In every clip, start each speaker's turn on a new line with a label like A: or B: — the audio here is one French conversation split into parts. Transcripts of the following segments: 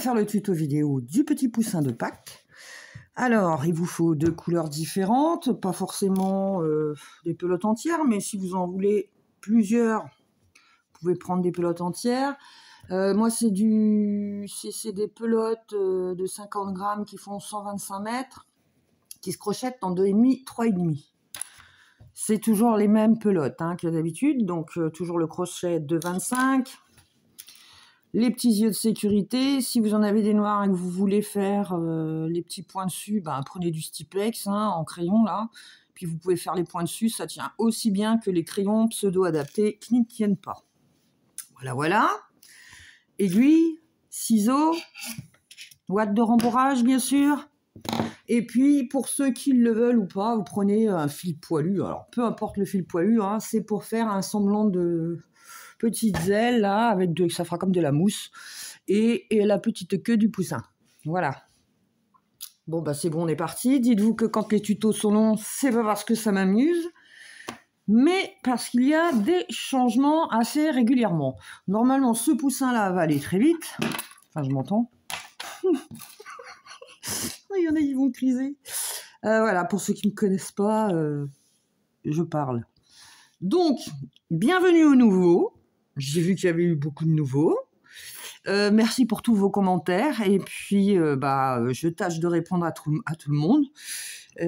A: va faire le tuto vidéo du petit poussin de Pâques. Alors, il vous faut 2 couleurs différentes, pas forcément des pelotes entières, mais si vous en voulez plusieurs, vous pouvez prendre des pelotes entières. Moi, c'est des pelotes de 50 grammes qui font 125 mètres, qui se crochettent en 2,5, 3,5. C'est toujours les mêmes pelotes que d'habitude, donc toujours le crochet de 25. Les petits yeux de sécurité, si vous en avez des noirs et que vous voulez faire les petits points dessus, prenez du Stipex en crayon là. Puis vous pouvez faire les points dessus, ça tient aussi bien que les crayons pseudo-adaptés qui ne tiennent pas. Voilà. Aiguille, ciseaux, ouate de rembourrage bien sûr. Et puis pour ceux qui le veulent ou pas, vous prenez un fil poilu. Alors peu importe le fil poilu, c'est pour faire un semblant de petites ailes là, ça fera comme de la mousse, et la petite queue du poussin. Voilà. Bon c'est bon, on est parti. Dites-vous que quand les tutos sont longs, c'est pas parce que ça m'amuse, mais parce qu'il y a des changements assez régulièrement. Normalement, ce poussin là va aller très vite. Enfin, je m'entends. Il y en a, ils vont criser. Voilà, pour ceux qui ne me connaissent pas, je parle. Donc, bienvenue aux nouveaux. J'ai vu qu'il y avait eu beaucoup de nouveaux. Merci pour tous vos commentaires. Et puis, je tâche de répondre à tout le monde.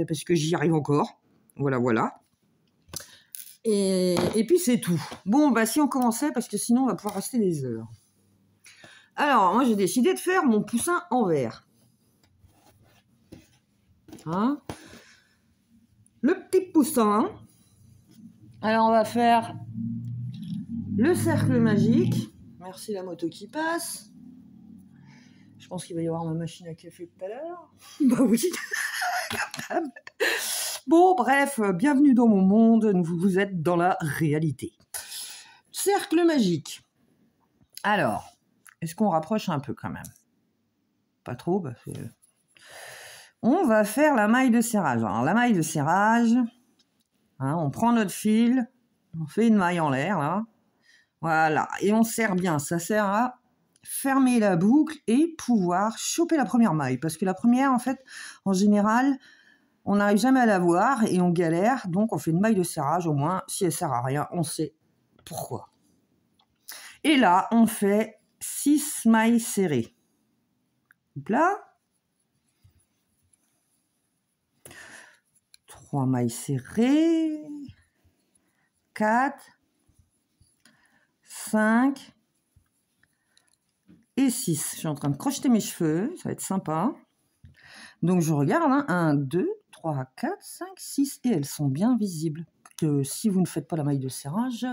A: Parce que j'y arrive encore. Voilà. Et puis, c'est tout. Bon, si on commençait, parce que sinon, on va pouvoir rester des heures. Alors, moi, j'ai décidé de faire mon poussin en verre. Le petit poussin. Alors, on va faire le cercle magique. Merci la moto qui passe. Je pense qu'il va y avoir ma machine à café tout à l'heure. Oui. Bon, bref, bienvenue dans mon monde. Vous êtes dans la réalité. Cercle magique. Alors, est-ce qu'on rapproche un peu quand même? Pas trop, parce que... On va faire la maille de serrage. Alors, la maille de serrage, on prend notre fil, on fait une maille en l'air, là. Voilà, et on serre bien. Ça sert à fermer la boucle et pouvoir choper la première maille. Parce que la première, en fait, en général, on n'arrive jamais à la voir et on galère. Donc, on fait une maille de serrage, au moins, si elle sert à rien, on sait pourquoi. Et là, on fait 6 mailles serrées. Hop là. 3 mailles serrées, 4, 5 et 6. Je suis en train de crocheter mes cheveux, ça va être sympa. Donc je regarde, 1, 2, 3, 4, 5, 6, et elles sont bien visibles. Que si vous ne faites pas la maille de serrage,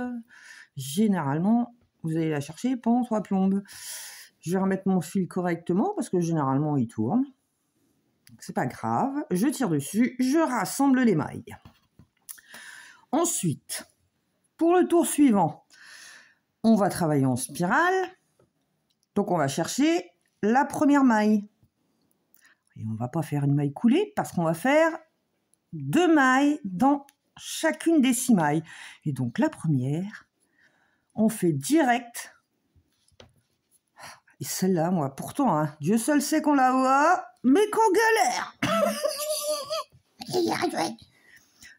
A: généralement, vous allez la chercher pendant 3 plombes. Je vais remettre mon fil correctement, parce que généralement, il tourne. C'est pas grave, je tire dessus, je rassemble les mailles. Ensuite, pour le tour suivant, on va travailler en spirale. Donc on va chercher la première maille. Et on va pas faire une maille coulée parce qu'on va faire 2 mailles dans chacune des 6 mailles. Et donc la première, on fait direct. Et celle-là, moi, pourtant, Dieu seul sait qu'on la voit, mais qu'on galère.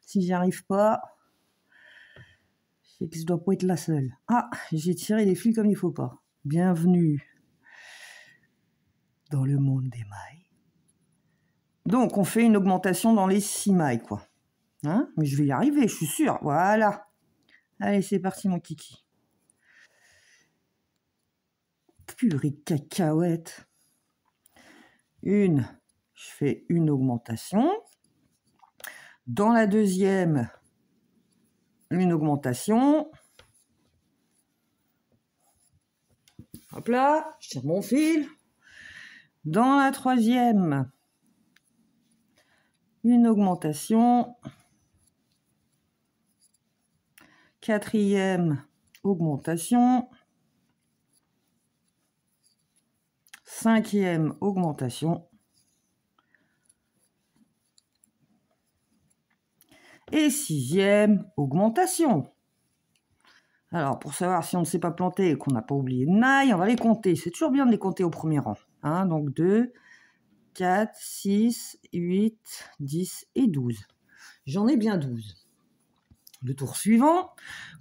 A: Si j'y arrive pas, c'est que je dois pas être la seule. J'ai tiré les fils comme il faut pas. Bienvenue dans le monde des mailles. Donc, on fait une augmentation dans les 6 mailles, quoi. Mais je vais y arriver, je suis sûre. Voilà. Allez, c'est parti, mon kiki. Purée de cacahuètes. Je fais une augmentation. Dans la deuxième, une augmentation. Hop là, je tire mon fil. Dans la troisième, une augmentation. Quatrième, augmentation. Cinquième, augmentation. Et sixième, augmentation. Alors, pour savoir si on ne s'est pas planté et qu'on n'a pas oublié de maille, on va les compter. C'est toujours bien de les compter au premier rang. Hein, donc 2, 4, 6, 8, 10 et 12. J'en ai bien 12. Le tour suivant,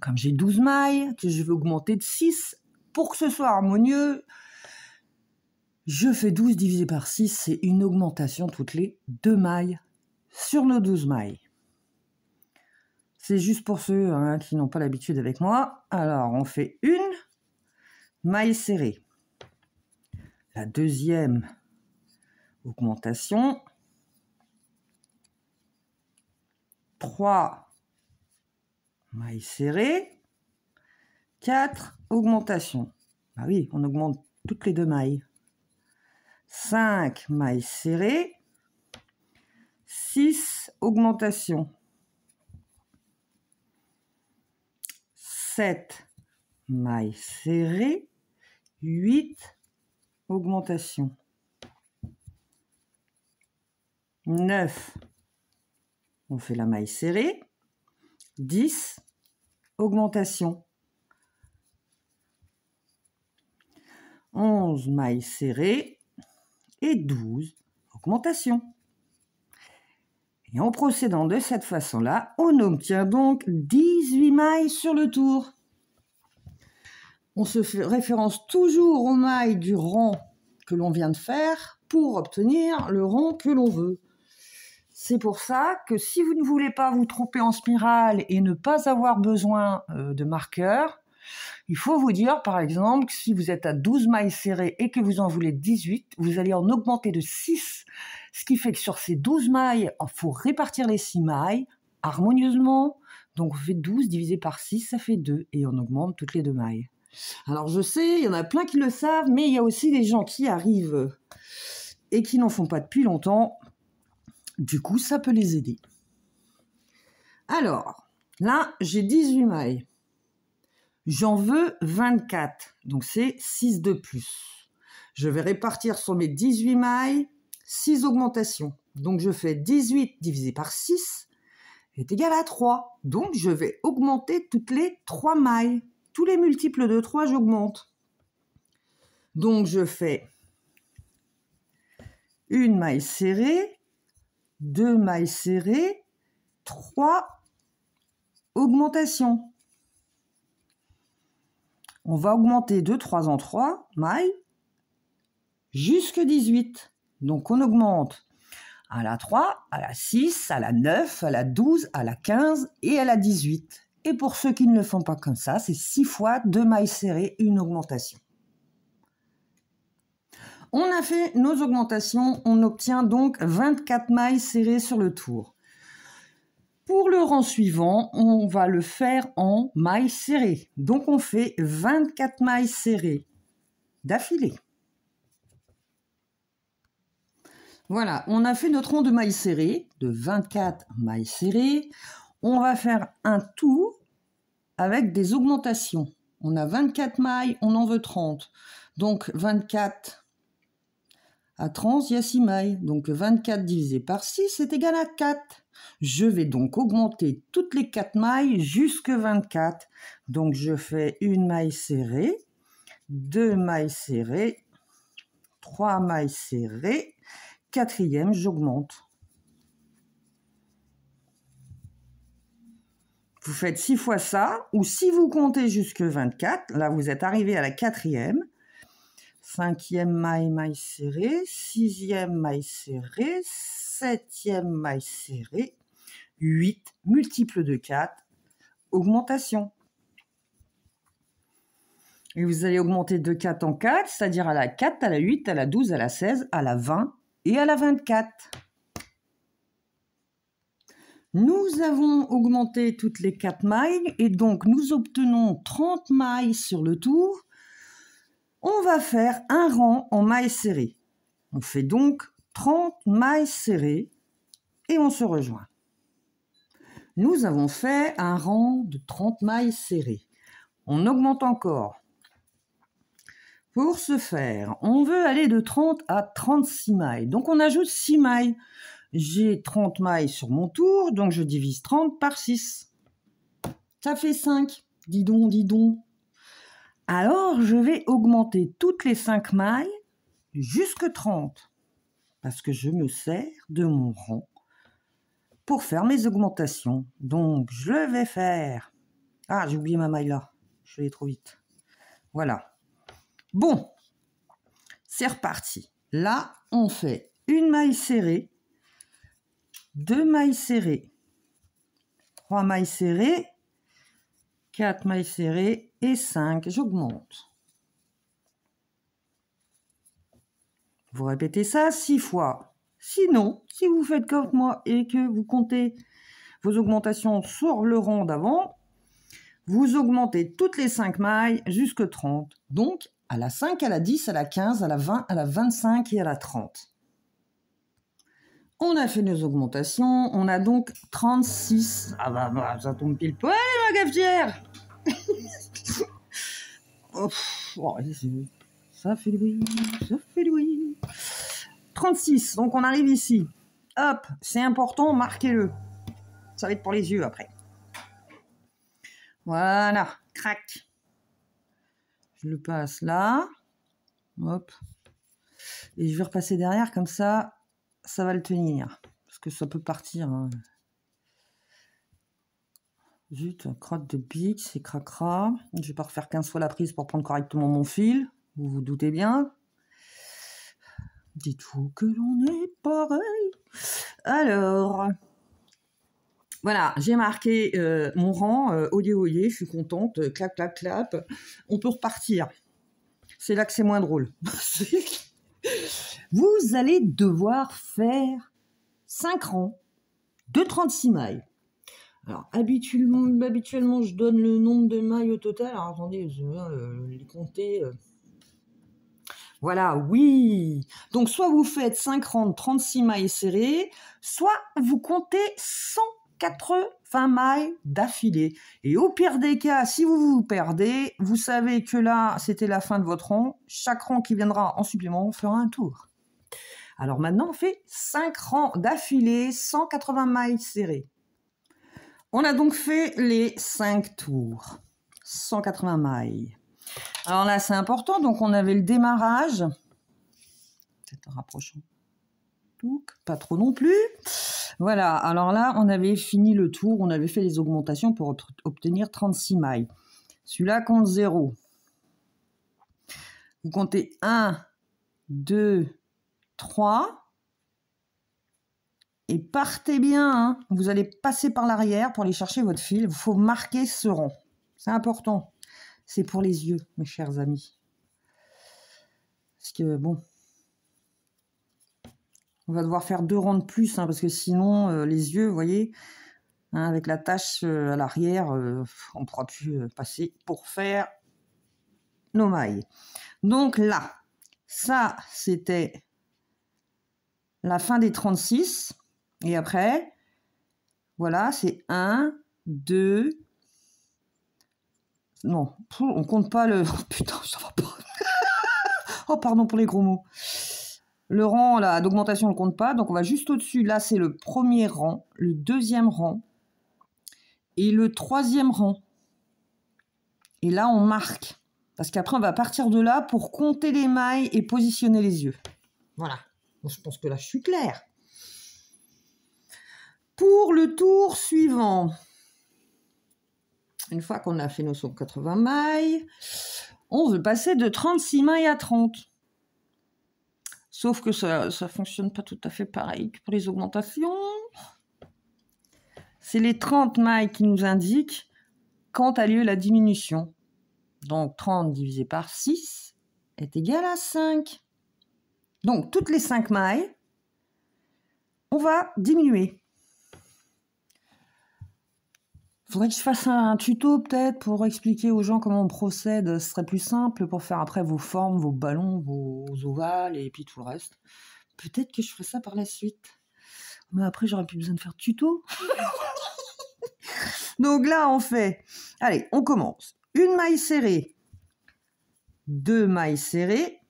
A: comme j'ai 12 mailles, que je vais augmenter de 6, pour que ce soit harmonieux, je fais 12 divisé par 6, c'est une augmentation toutes les 2 mailles sur nos 12 mailles. C'est juste pour ceux qui n'ont pas l'habitude avec moi. Alors, on fait une maille serrée. La deuxième augmentation. 3 mailles serrées. 4 augmentations. Ah oui, on augmente toutes les 2 mailles. 5 mailles serrées. 6 augmentations. 7 mailles serrées, 8 augmentations, 9, on fait la maille serrée, 10 augmentations, 11 mailles serrées et 12 augmentations. Et en procédant de cette façon-là, on obtient donc 18 mailles sur le tour. On se référence toujours aux mailles du rang que l'on vient de faire pour obtenir le rang que l'on veut. C'est pour ça que si vous ne voulez pas vous tromper en spirale et ne pas avoir besoin de marqueur, il faut vous dire par exemple que si vous êtes à 12 mailles serrées et que vous en voulez 18, vous allez en augmenter de 6. Ce qui fait que sur ces 12 mailles, il faut répartir les 6 mailles harmonieusement. Donc on fait 12 divisé par 6, ça fait 2 et on augmente toutes les 2 mailles. Alors je sais, il y en a plein qui le savent, mais il y a aussi des gens qui arrivent et qui n'en font pas depuis longtemps. Du coup, ça peut les aider. Alors, là, j'ai 18 mailles. J'en veux 24, donc c'est 6 de plus. Je vais répartir sur mes 18 mailles 6 augmentations. Donc je fais 18 divisé par 6 est égal à 3. Donc je vais augmenter toutes les 3 mailles. Tous les multiples de 3, j'augmente. Donc je fais une maille serrée, 2 mailles serrées, 3 augmentations. On va augmenter de 3 en 3 mailles jusqu'à 18. Donc on augmente à la 3, à la 6, à la 9, à la 12, à la 15 et à la 18. Et pour ceux qui ne le font pas comme ça, c'est 6 fois 2 mailles serrées, une augmentation. On a fait nos augmentations, on obtient donc 24 mailles serrées sur le tour. Pour le rang suivant, on va le faire en mailles serrées. Donc on fait 24 mailles serrées d'affilée. Voilà, on a fait notre rang de mailles serrées, de 24 mailles serrées. On va faire un tour avec des augmentations. On a 24 mailles, on en veut 30. Donc 24 à 30, il y a 6 mailles. Donc 24 divisé par 6 c'est égal à 4. Je vais donc augmenter toutes les 4 mailles jusque 24. Donc je fais une maille serrée, 2 mailles serrées, 3 mailles serrées, 4e, j'augmente. Vous faites 6 fois ça, ou si vous comptez jusque 24, là vous êtes arrivé à la 4e, 5e maille, maille serrée, 6e maille serrée, 7e maille serrée, 8, multiple de 4, augmentation. Et vous allez augmenter de 4 en 4, c'est-à-dire à la 4, à la 8, à la 12, à la 16, à la 20 et à la 24. Nous avons augmenté toutes les 4 mailles et donc nous obtenons 30 mailles sur le tour. On va faire un rang en mailles serrées. On fait donc 30 mailles serrées et on se rejoint. Nous avons fait un rang de 30 mailles serrées. On augmente encore. Pour ce faire, on veut aller de 30 à 36 mailles. Donc on ajoute 6 mailles. J'ai 30 mailles sur mon tour, donc je divise 30 par 6. Ça fait 5. Dis donc, dis donc. Alors, je vais augmenter toutes les 5 mailles jusque 30 parce que je me sers de mon rang pour faire mes augmentations. Donc, je vais faire... Ah, j'ai oublié ma maille là. Je suis allée trop vite. Voilà. Bon, c'est reparti. Là, on fait une maille serrée, 2 mailles serrées, 3 mailles serrées, 4 mailles serrées et 5. J'augmente. Vous répétez ça 6 fois. Sinon, si vous faites comme moi et que vous comptez vos augmentations sur le rang d'avant, vous augmentez toutes les 5 mailles jusqu'à 30. Donc, à la 5, à la 10, à la 15, à la 20, à la 25 et à la 30. On a fait nos augmentations. On a donc 36. Ah bah, ça tombe pile poil, ma cafetière. Ça fait Louis, ça fait Louis. 36, donc on arrive ici. Hop, c'est important, marquez-le. Ça va être pour les yeux après. Voilà, crac. Je le passe là. Hop. Et je vais repasser derrière, comme ça, ça va le tenir. Parce que ça peut partir. Hein. Zut, crotte de bique, c'est cracra. Je vais pas refaire 15 fois la prise pour prendre correctement mon fil. Vous vous doutez bien. Dites-vous que l'on est pareil. Alors, voilà, j'ai marqué mon rang. Oyez, je suis contente. Clap, clap, clap. On peut repartir. C'est là que c'est moins drôle. Vous allez devoir faire 5 rangs de 36 mailles. Alors, habituellement, je donne le nombre de mailles au total. Alors, attendez, je vais les compter. Voilà, oui. Donc, soit vous faites 5 rangs de 36 mailles serrées, soit vous comptez 180 mailles d'affilée. Et au pire des cas, si vous vous perdez, vous savez que là, c'était la fin de votre rang. Chaque rang qui viendra en supplément fera un tour. Alors maintenant, on fait 5 rangs d'affilée, 180 mailles serrées. On a donc fait les 5 tours, 180 mailles. Alors là, c'est important, donc on avait le démarrage. Peut-être en rapprochant. Pas trop non plus. Voilà, alors là, on avait fini le tour, on avait fait les augmentations pour obtenir 36 mailles. Celui-là compte 0. Vous comptez 1, 2, 3. Et partez bien, hein. Vous allez passer par l'arrière pour aller chercher votre fil. Il faut marquer ce rang. C'est important. C'est pour les yeux, mes chers amis. Parce que, bon, on va devoir faire 2 rangs de plus, hein, parce que sinon, les yeux, vous voyez, hein, avec la tache à l'arrière, on ne pourra plus passer pour faire nos mailles. Donc là, ça, c'était la fin des 36. Et après, voilà, c'est 1, 2... Non, on compte pas le... Oh, putain, ça va pas. Oh, pardon pour les gros mots. Le rang là d'augmentation, on ne compte pas. Donc, on va juste au-dessus. Là, c'est le premier rang, le deuxième rang et le troisième rang. Et là, on marque. Parce qu'après, on va partir de là pour compter les mailles et positionner les yeux. Voilà. Bon, je pense que là, je suis claire. Pour le tour suivant, une fois qu'on a fait nos 180 mailles, on veut passer de 36 mailles à 30. Sauf que ça ne fonctionne pas tout à fait pareil que pour les augmentations. C'est les 30 mailles qui nous indiquent quand a lieu la diminution. Donc 30 divisé par 6 est égal à 5. Donc toutes les 5 mailles, on va diminuer. Il faudrait que je fasse un tuto peut-être pour expliquer aux gens comment on procède. Ce serait plus simple pour faire après vos formes, vos ballons, vos ovales et puis tout le reste. Peut-être que je ferai ça par la suite. Mais après, j'aurais plus besoin de faire de tuto. Donc là, on fait... Allez, on commence. Une maille serrée, 2 mailles serrées,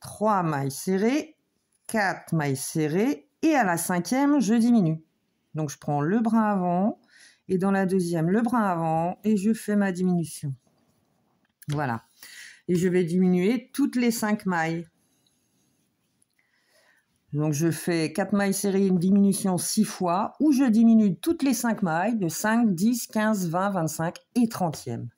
A: 3 mailles serrées, 4 mailles serrées et à la 5e, je diminue. Donc, je prends le brin avant... Et dans la deuxième, le brin avant, et je fais ma diminution. Voilà. Et je vais diminuer toutes les 5 mailles. Donc je fais 4 mailles serrées, une diminution 6 fois, où je diminue toutes les 5 mailles de 5, 10, 15, 20, 25 et 30e.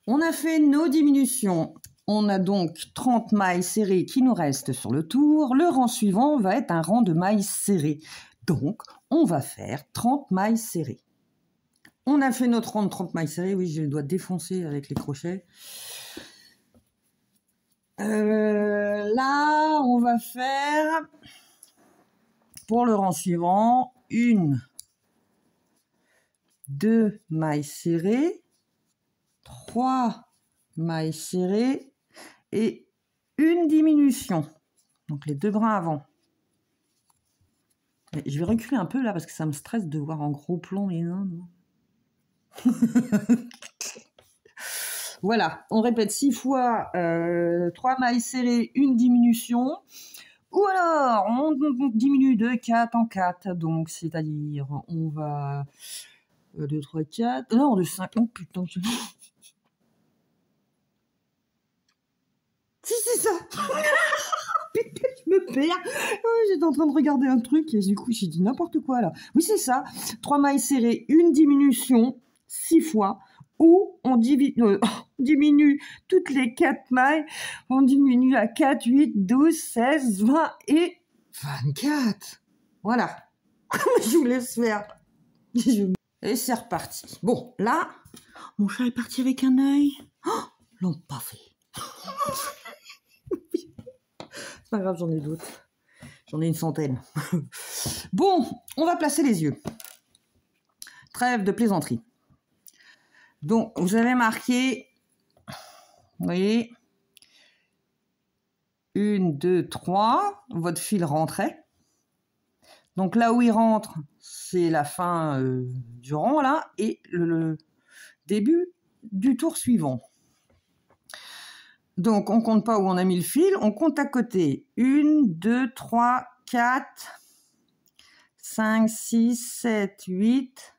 A: On a fait nos diminutions. On a donc 30 mailles serrées qui nous restent sur le tour. Le rang suivant va être un rang de mailles serrées. Donc, on va faire 30 mailles serrées. On a fait notre rang de 30 mailles serrées. Oui, je le dois défoncer avec les crochets. Là, on va faire, pour le rang suivant, 1, 2 mailles serrées, 3 mailles serrées et une diminution. Donc les 2 brins avant. Je vais reculer un peu là parce que ça me stresse de voir en gros plan les nains. Voilà, on répète 6 fois 3 mailles serrées, une diminution. Ou alors, on diminue de 4 en 4. Donc, c'est-à-dire, on va 2, 3, 4. Non, de 5. Oh putain, si, c'est ça. Putain, je me perds. J'étais en train de regarder un truc et du coup, j'ai dit n'importe quoi là. Oui, c'est ça. 3 mailles serrées, une diminution, 6 fois. Ou on diminue toutes les 4 mailles. On diminue à 4, 8, 12, 16, 20 et 24. Voilà. Je vous laisse faire. Et c'est reparti. Bon, là, mon chat est parti avec un œil. Oh, l'ont pas fait. C'est pas grave, j'en ai d'autres. J'en ai une centaine. Bon, on va placer les yeux. Trêve de plaisanterie. Donc, vous avez marqué, vous voyez, 1, 2, 3, votre fil rentrait. Donc là où il rentre, c'est la fin du rang, là, et le début du tour suivant. Donc, on compte pas où on a mis le fil, on compte à côté. 1, 2, 3, 4, 5, 6, 7, 8,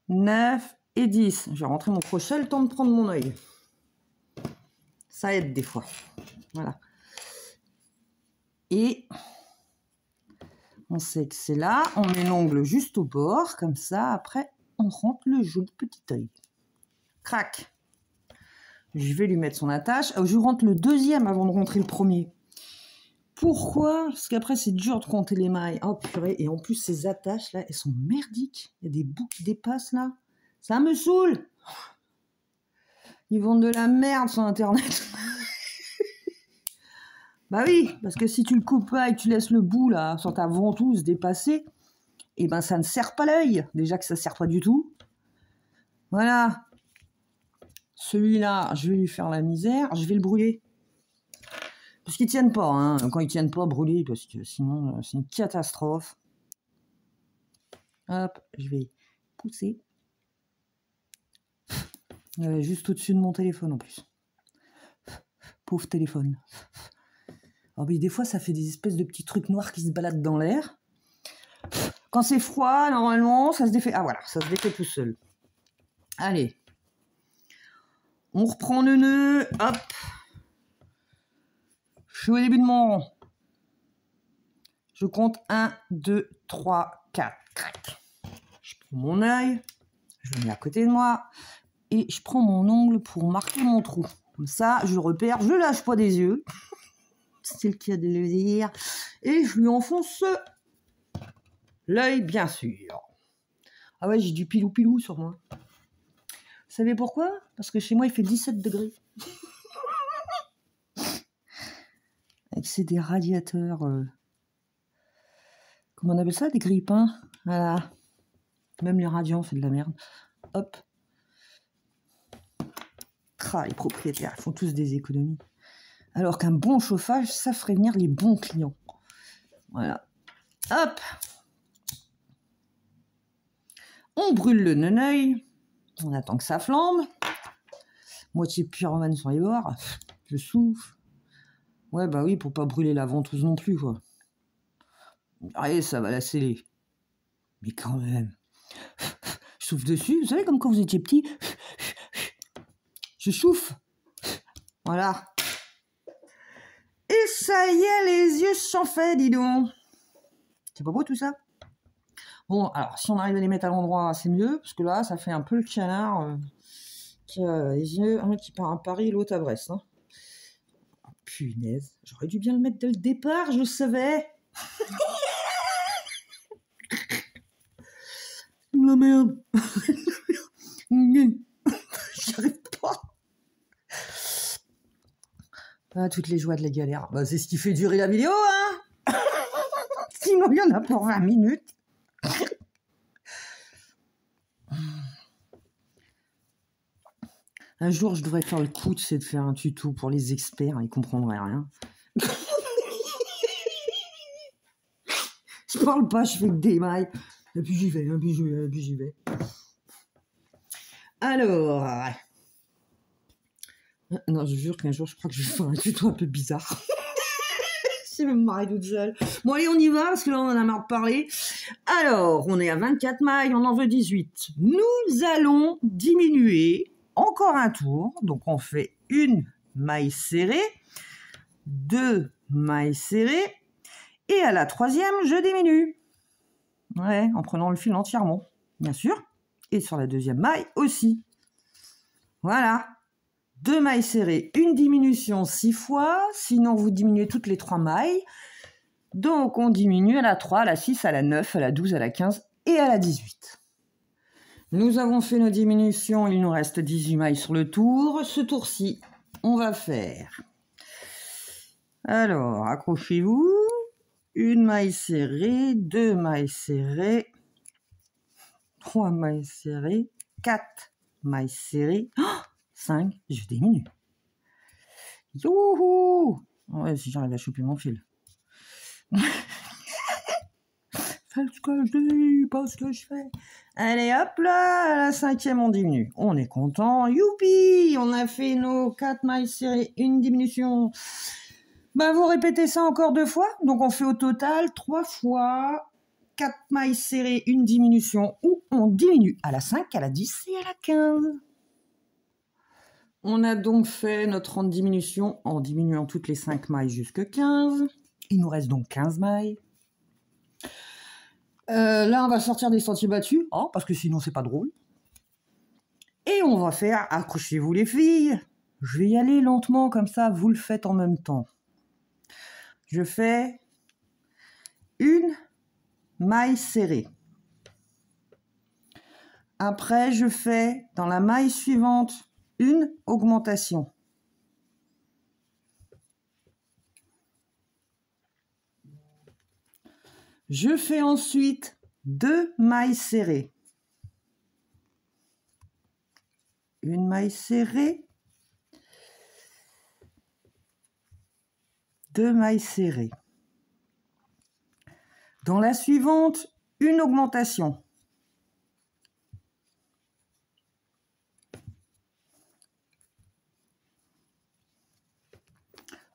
A: 9 et 10. Je vais rentrer mon crochet, le temps de prendre mon œil. Ça aide des fois. Voilà. Et on sait que c'est là. On met l'ongle juste au bord, comme ça. Après, on rentre le joli petit œil. Crac. Je vais lui mettre son attache. Je rentre le deuxième avant de rentrer le premier. Pourquoi? Parce qu'après, c'est dur de compter les mailles. Oh purée. Et en plus, ces attaches, là, elles sont merdiques. Il y a des bouts qui dépassent, là. Ça me saoule. Ils vendent de la merde sur Internet. Bah oui, parce que si tu le coupes pas et que tu laisses le bout, là, sur ta ventouse dépasser, eh ben, ça ne serre pas l'œil. Déjà que ça ne sert pas du tout. Voilà. Celui-là, je vais lui faire la misère. Je vais le brûler. Parce qu'ils tiennent pas, hein. Quand ils tiennent pas, brûler, parce que sinon, c'est une catastrophe. Hop, je vais pousser. Juste au-dessus de mon téléphone, en plus. Pauvre téléphone. Alors, mais des fois, ça fait des espèces de petits trucs noirs qui se baladent dans l'air. Quand c'est froid, normalement, ça se défait. Ah, voilà, ça se défait tout seul. Allez. On reprend le nœud. Hop. Je suis au début de mon rang. Je compte 1, 2, 3, 4. Crac. Je prends mon œil. Je le mets à côté de moi. Et je prends mon ongle pour marquer mon trou. Comme ça, je repère. Je ne lâche pas des yeux. C'est le cas de le dire. Et je lui enfonce l'œil, bien sûr. Ah ouais, j'ai du pilou-pilou sur moi. Vous savez pourquoi? Parce que chez moi, il fait 17 degrés. Et que c'est des radiateurs... comment on appelle ça? Des grille-pains. Voilà. Même les radiants, c'est de la merde. Hop. Les propriétaires, ils font tous des économies. Alors qu'un bon chauffage, ça ferait venir les bons clients. Voilà. Hop. On brûle le neneuil. On attend que ça flambe. Moitié pyromane sur les bords. Je souffle. Ouais, bah oui, pour pas brûler la ventouse non plus, quoi. Allez, ça va la sceller. Mais quand même. Je souffle dessus. Vous savez, comme quand vous étiez petit. Je souffle. Voilà. Et ça y est, les yeux sont faits, dis donc. C'est pas beau tout ça? Bon, alors, si on arrive à les mettre à l'endroit, c'est mieux, parce que là, ça fait un peu le canard qui a les yeux, un qui part à Paris, l'autre à Brest. Hein. Oh, punaise, j'aurais dû bien le mettre dès le départ, je le savais. La merde. J'y arrive pas. Ah, toutes les joies de la galère. Bah, c'est ce qui fait durer la vidéo, hein. Sinon, il y en a pour 20 minutes. Un jour, je devrais faire le coup, c'est de faire un tuto pour les experts, ils comprendraient rien. Je parle pas, je fais que des mailles. Et puis j'y vais, et puis j'y vais. Alors... Non, je jure qu'un jour, je crois que je vais faire un tuto un peu bizarre. Je vais me marrer toute seule. Bon, allez, on y va, parce que là, on en a marre de parler. Alors, on est à 24 mailles, on en veut 18. Nous allons diminuer encore un tour. Donc, on fait une maille serrée, 2 mailles serrées, et à la 3e, je diminue. Ouais, en prenant le fil entièrement, bien sûr. Et sur la 2e maille aussi. Voilà. 2 mailles serrées, une diminution 6 fois, sinon vous diminuez toutes les 3 mailles. Donc on diminue à la 3, à la 6, à la 9, à la 12, à la 15 et à la 18. Nous avons fait nos diminutions, il nous reste 18 mailles sur le tour. Ce tour-ci, on va faire... Alors, accrochez-vous. 1 maille serrée, 2 mailles serrées, 3 mailles serrées, 4 mailles serrées... Oh, 5, je diminue. Youhou! Ouais, si j'arrive à choper mon fil. Fais ce que je dis, pas ce que je fais. Allez, hop là, à la 5e, on diminue. On est content. Youpi! On a fait nos 4 mailles serrées, une diminution. Ben, vous répétez ça encore 2 fois. Donc, on fait au total 3 fois 4 mailles serrées, une diminution, où on diminue à la 5, à la 10 et à la 15. On a donc fait notre rang de diminution en diminuant toutes les 5 mailles jusqu'à 15. Il nous reste donc 15 mailles. Là, on va sortir des sentiers battus, oh, parce que sinon, c'est pas drôle. Et on va faire, accrochez-vous les filles, je vais y aller lentement, comme ça, vous le faites en même temps. Je fais une maille serrée. Après, je fais, dans la maille suivante, une augmentation. Je fais ensuite 2 mailles serrées. Une maille serrée, 2 mailles serrées. Dans la suivante, une augmentation.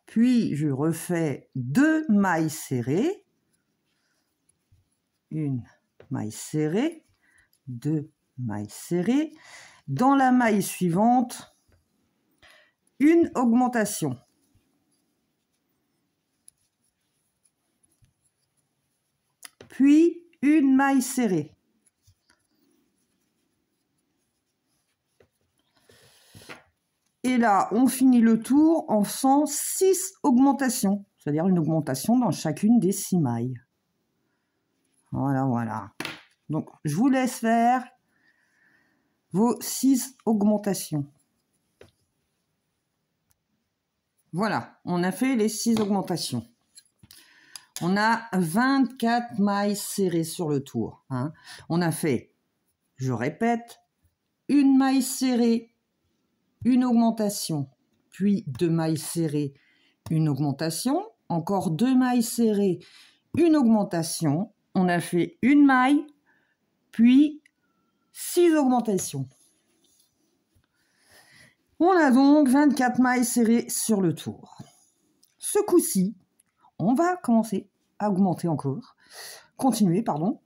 A: Puis, je refais 2 mailles serrées. Une maille serrée, 2 mailles serrées. Dans la maille suivante, une augmentation. Puis, une maille serrée. Et là, on finit le tour en faisant 6 augmentations, c'est-à-dire une augmentation dans chacune des 6 mailles. Voilà, voilà. Donc, je vous laisse faire vos 6 augmentations. Voilà, on a fait les 6 augmentations. On a 24 mailles serrées sur le tour. Hein. On a fait, je répète, une maille serrée, une augmentation, puis 2 mailles serrées, une augmentation, encore 2 mailles serrées, une augmentation. On a fait une maille, puis 6 augmentations. On a donc 24 mailles serrées sur le tour. Ce coup-ci, on va commencer à augmenter encore, continuer, pardon.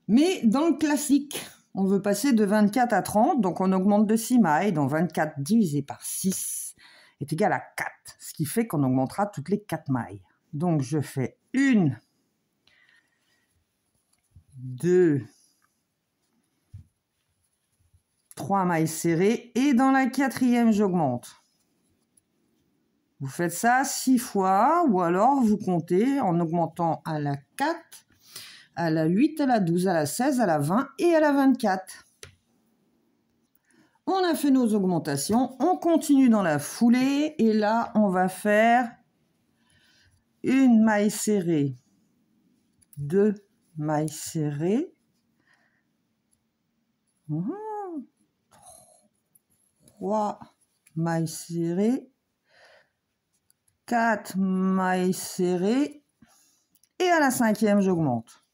A: Mais dans le classique, on veut passer de 24 à 30, donc on augmente de 6 mailles, donc 24 divisé par 6, est égal à 4, ce qui fait qu'on augmentera toutes les 4 mailles. Donc je fais 1, 2, 3 mailles serrées et dans la 4e, j'augmente. Vous faites ça 6 fois ou alors vous comptez en augmentant à la 4, à la 8, à la 12, à la 16, à la 20 et à la 24. On a fait nos augmentations, on continue dans la foulée et là on va faire une maille serrée, 2 mailles serrées, 3 mailles serrées, 4 mailles serrées et à la 5e j'augmente.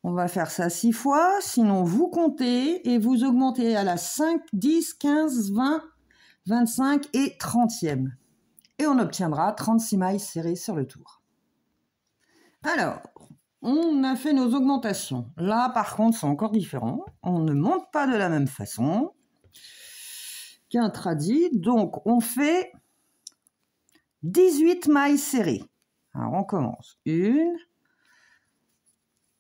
A: On va faire ça 6 fois, sinon vous comptez et vous augmentez à la 5, 10, 15, 20, 25 et 30e. Et on obtiendra 36 mailles serrées sur le tour. Alors, on a fait nos augmentations. Là, par contre, c'est encore différent. On ne monte pas de la même façon qu'un tradi. Donc, on fait 18 mailles serrées. Alors, on commence. 1,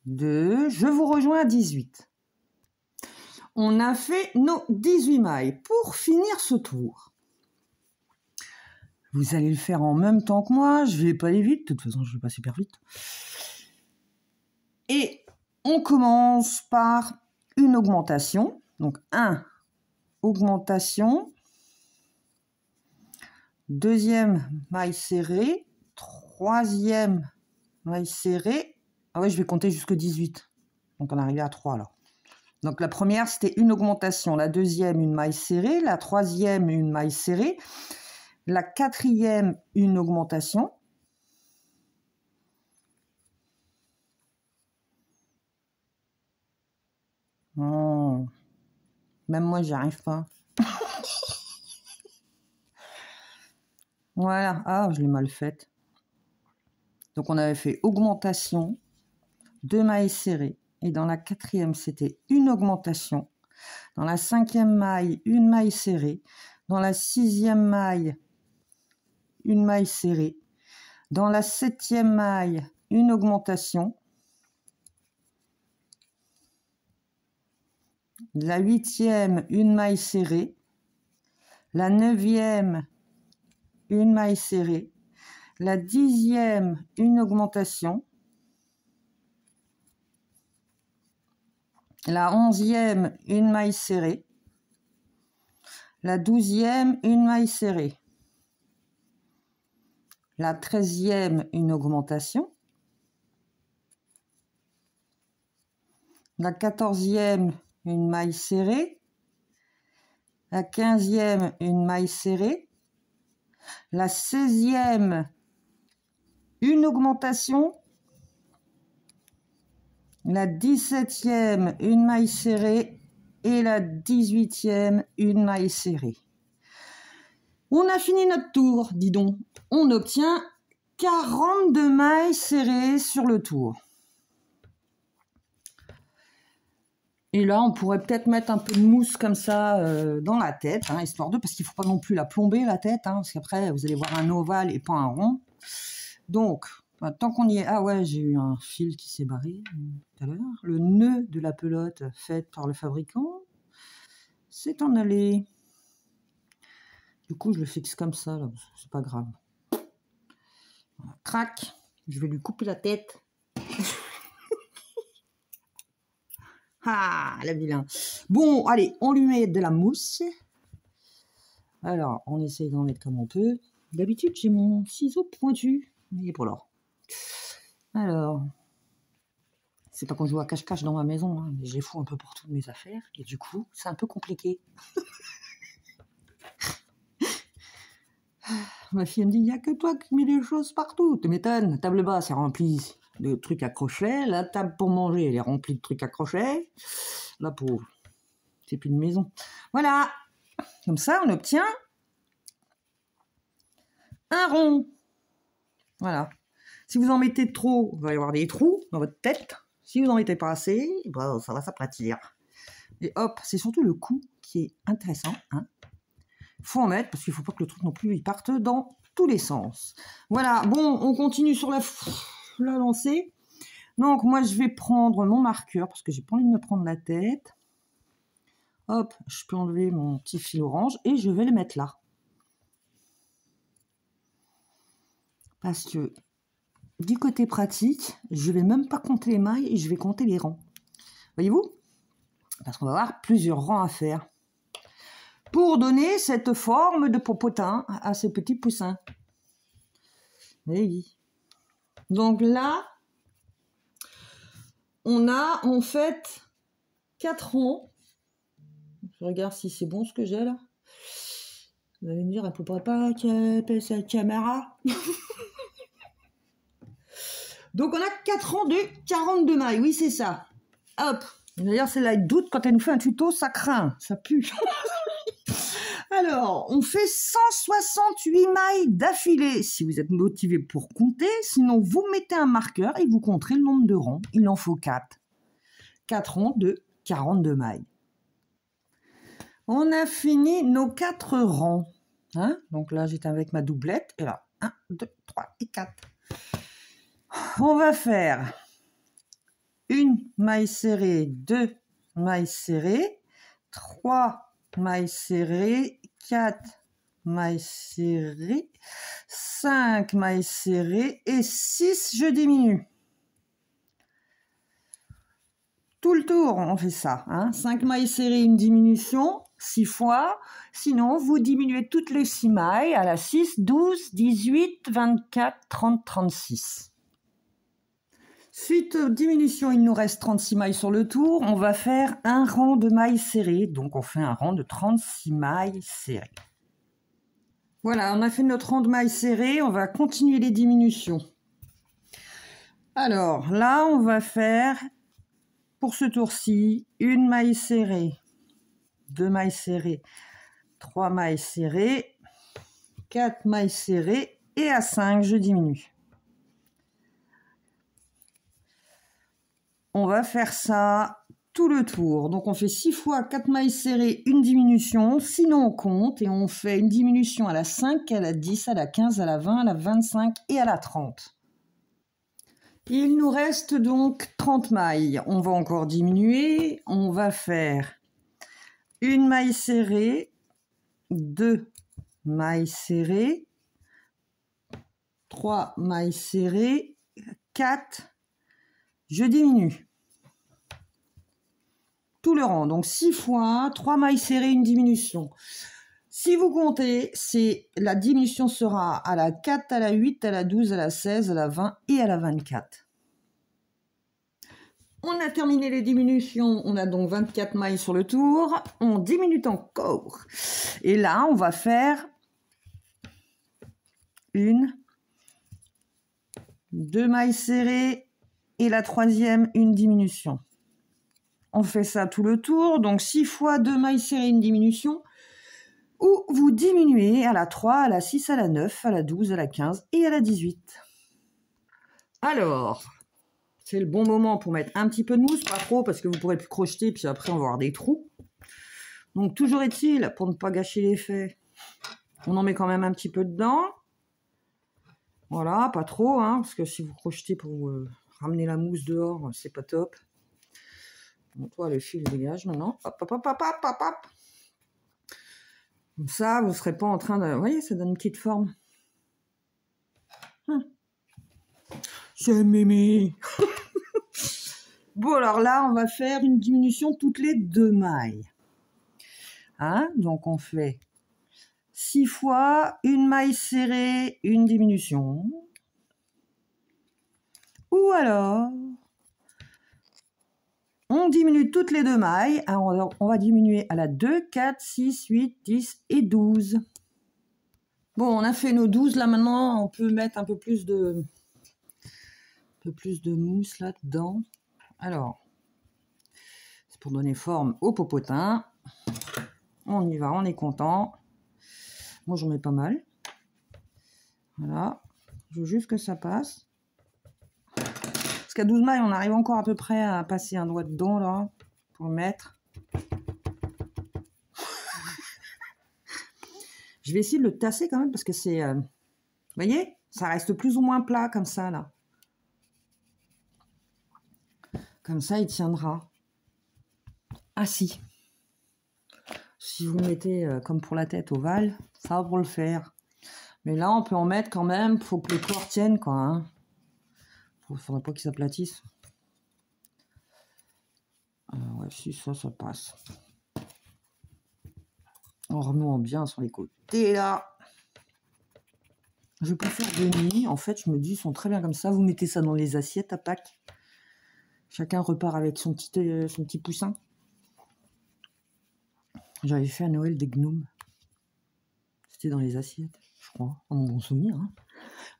A: 2, je vous rejoins à 18. On a fait nos 18 mailles pour finir ce tour. Vous allez le faire en même temps que moi, je vais pas aller vite, de toute façon je vais pas super vite. Et on commence par une augmentation. Donc 1, augmentation. 2e maille serrée. 3e maille serrée. Ah ouais, je vais compter jusqu'à 18. Donc on est arrivé à 3 là. Donc la première c'était une augmentation. La 2e une maille serrée. La 3e une maille serrée. La 4e, une augmentation. Oh, même moi, j'y arrive pas. Voilà. Ah, je l'ai mal faite. Donc, on avait fait augmentation, 2 mailles serrées. Et dans la 4e, c'était une augmentation. Dans la 5e maille, une maille serrée. Dans la 6e maille, une maille serrée. Dans la 7e maille, une augmentation. La 8e, une maille serrée. La 9e, une maille serrée. La 10e, une augmentation. La 11e, une maille serrée. La 12e, une maille serrée. La 13e, une augmentation. La 14e, une maille serrée. La 15e, une maille serrée. La 16e, une augmentation. La 17e, une maille serrée. Et la 18e, une maille serrée. On a fini notre tour, dis donc. On obtient 42 mailles serrées sur le tour. Et là, on pourrait peut-être mettre un peu de mousse comme ça dans la tête, hein, histoire de, parce qu'il ne faut pas non plus la plomber, la tête, hein, parce qu'après, vous allez voir un ovale et pas un rond. Donc, bah, tant qu'on y est... Ah ouais, j'ai eu un fil qui s'est barré tout à l'heure. Le nœud de la pelote fait par le fabricant s'est en allé. Du coup, je le fixe comme ça, là, c'est pas grave. Voilà, crac, je vais lui couper la tête. Ah, la vilain. Bon, allez, on lui met de la mousse. Alors, on essaye d'en mettre comme on peut. D'habitude, j'ai mon ciseau pointu. Mais pour l'or. Alors, c'est pas qu'on joue à cache-cache dans ma maison, hein, mais j'ai fou un peu pour toutes mes affaires. Et du coup, c'est un peu compliqué. Ma fille me dit, il n'y a que toi qui mets des choses partout. Tu m'étonnes, la table basse est remplie de trucs à crochet. La table pour manger, elle est remplie de trucs à crochet. La pauvre, c'est plus une maison. Voilà, comme ça, on obtient un rond. Voilà. Si vous en mettez trop, il va y avoir des trous dans votre tête. Si vous en mettez pas assez, ben, ça va s'aplatir. Et hop, c'est surtout le cou qui est intéressant, hein. faut en mettre parce qu'il ne faut pas que le truc non plus il parte dans tous les sens. Voilà, bon, on continue sur la lancée. Donc, moi, je vais prendre mon marqueur parce que j'ai pas envie de me prendre la tête. Hop, je peux enlever mon petit fil orange et je vais le mettre là. Parce que du côté pratique, je vais même pas compter les mailles et je vais compter les rangs. Voyez-vous? Parce qu'on va avoir plusieurs rangs à faire. Pour donner cette forme de popotin à ces petits poussins. Et oui. Donc là, on a en fait 4 rangs. Je regarde si c'est bon ce que j'ai là. Vous allez me dire, elle ne pourrait pas caper sa caméra. Donc on a 4 rangs de 42 mailles, oui c'est ça. Hop. D'ailleurs c'est là le doute, quand elle nous fait un tuto, ça craint, ça pue. Alors, on fait 168 mailles d'affilée si vous êtes motivé pour compter. Sinon, vous mettez un marqueur et vous compterez le nombre de rangs. Il en faut 4. 4 rangs de 42 mailles. On a fini nos 4 rangs. Hein? Donc là, j'étais avec ma doublette. Et là, 1, 2, 3 et 4. On va faire une maille serrée, 2 mailles serrées, 3 mailles serrées, 4 mailles serrées, 5 mailles serrées et 6, je diminue. Tout le tour, on fait ça. Hein. 5 mailles serrées, une diminution, 6 fois. Sinon, vous diminuez toutes les 6 mailles à la 6, 12, 18, 24, 30, 36. Suite aux diminutions, il nous reste 36 mailles sur le tour. On va faire un rang de mailles serrées. Donc, on fait un rang de 36 mailles serrées. Voilà, on a fait notre rang de mailles serrées. On va continuer les diminutions. Alors, là, on va faire, pour ce tour-ci, une maille serrée, 2 mailles serrées, 3 mailles serrées, 4 mailles serrées et à 5, je diminue. On va faire ça tout le tour. Donc, on fait 6 fois 4 mailles serrées, une diminution. Sinon, on compte et on fait une diminution à la 5, à la 10, à la 15, à la 20, à la 25 et à la 30. Il nous reste donc 30 mailles. On va encore diminuer. On va faire une maille serrée, 2 mailles serrées, 3 mailles serrées, 4, je diminue. Tout le rang, donc 6 fois, 3 mailles serrées, une diminution. Si vous comptez, la diminution sera à la 4, à la 8, à la 12, à la 16, à la 20 et à la 24. On a terminé les diminutions, on a donc 24 mailles sur le tour. On diminue encore. Et là, on va faire 1, 2 mailles serrées et la troisième, une diminution. On fait ça tout le tour, donc 6 fois 2 mailles serrées, une diminution, ou vous diminuez à la 3, à la 6, à la 9, à la 12, à la 15 et à la 18. Alors, c'est le bon moment pour mettre un petit peu de mousse, pas trop, parce que vous pourrez plus crocheter, puis après on va avoir des trous. Donc toujours est-il, pour ne pas gâcher l'effet, on en met quand même un petit peu dedans. Voilà, pas trop, hein, parce que si vous crochetez pour ramener la mousse dehors, c'est pas top. Bon, toi, le fil dégage maintenant. Hop, hop, hop, hop, hop, hop, hop. Comme ça, vous ne serez pas en train de... Vous voyez, ça donne une petite forme. C'est mémé. Bon, alors là, on va faire une diminution toutes les 2 mailles. Hein? Donc, on fait 6 fois, une maille serrée, une diminution. Ou alors... on diminue toutes les 2 mailles. Alors, on va diminuer à la 2, 4, 6, 8, 10 et 12. Bon, on a fait nos 12. Là, maintenant, on peut mettre un peu plus de mousse là-dedans. Alors, c'est pour donner forme au popotin. On y va, on est content. Moi, j'en mets pas mal. Voilà. Je veux juste que ça passe. Parce qu'à 12 mailles, on arrive encore à peu près à passer un doigt dedans, là, pour le mettre. Je vais essayer de le tasser quand même parce que c'est... vous voyez, ça reste plus ou moins plat comme ça, là. Comme ça, il tiendra. Ah si. Si vous mettez comme pour la tête ovale, ça va pour le faire. Mais là, on peut en mettre quand même. Faut que le corps tienne, quoi. Hein. Faudrait pas qu'il s'aplatisse. Ouais, si ça passe. En remuant bien sur les côtés, là. Je peux faire demi. En fait, je me dis, ils sont très bien comme ça. Vous mettez ça dans les assiettes à Pâques. Chacun repart avec son petit poussin. J'avais fait à Noël des gnomes. C'était dans les assiettes, je crois. En mon bon souvenir. Hein.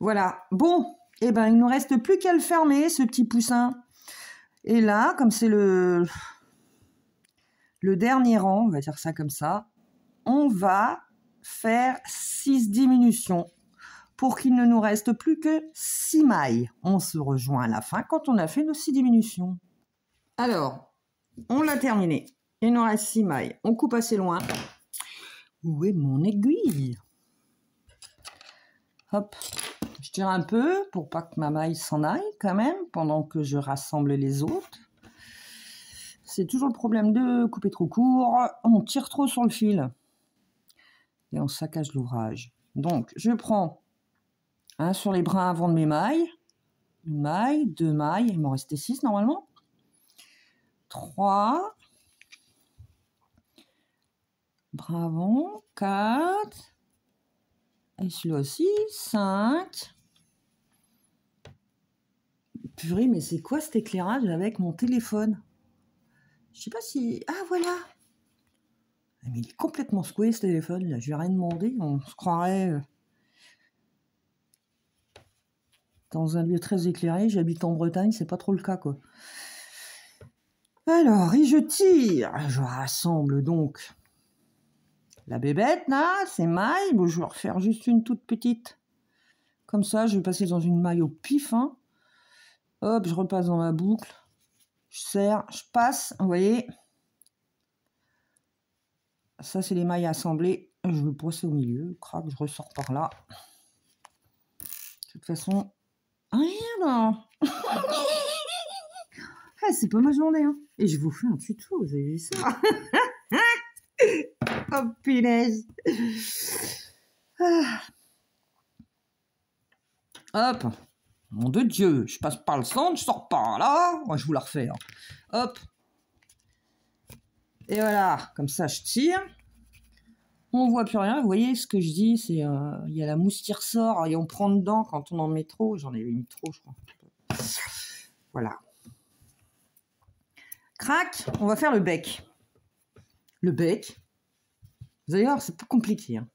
A: Voilà. Bon, eh ben, il ne nous reste plus qu'à le fermer, ce petit poussin. Et là, comme c'est le dernier rang, on va dire ça comme ça, on va faire 6 diminutions pour qu'il ne nous reste plus que 6 mailles. On se rejoint à la fin quand on a fait nos 6 diminutions. Alors, on l'a terminé. Il nous reste 6 mailles. On coupe assez loin. Où est mon aiguille? Hop, je tire un peu pour pas que ma maille s'en aille quand même pendant que je rassemble les autres. C'est toujours le problème de couper trop court. On tire trop sur le fil et on saccage l'ouvrage. Donc, je prends un sur les brins avant de mes mailles. Une maille, 2 mailles. Il m'en restait 6 normalement. 3. Bras avant. 4. Et celui-là aussi. 5. Purée, mais c'est quoi cet éclairage avec mon téléphone? Je sais pas si... Ah, voilà. Mais il est complètement secoué, ce téléphone. Là, je vais rien demander. On se croirait dans un lieu très éclairé. J'habite en Bretagne, c'est pas trop le cas, quoi. Alors, et je tire. Je rassemble donc la bébête, là, ces mailles. Bon, je vais refaire juste une toute petite. Comme ça, je vais passer dans une maille au pif. Hein. Hop, je repasse dans ma boucle. Je serre, je passe, vous voyez. Ça, c'est les mailles assemblées. Je vais passer au milieu. Crac, je ressors par là. De toute façon, rien. Ah, c'est pas ma journée. Hein. Et je vous fais un tuto, vous avez vu ça? Oh, punaise. Ah. Hop. Nom de Dieu, je passe par le centre, je sors par là. Moi, je vous la refais. Hein. Hop. Et voilà, comme ça, je tire. On voit plus rien. Vous voyez ce que je dis, c'est il y a la mousse qui ressort et on prend dedans quand on en met trop. J'en ai mis trop, je crois. Voilà. Crac, on va faire le bec. Le bec. Vous allez voir, c'est pas compliqué. Hein.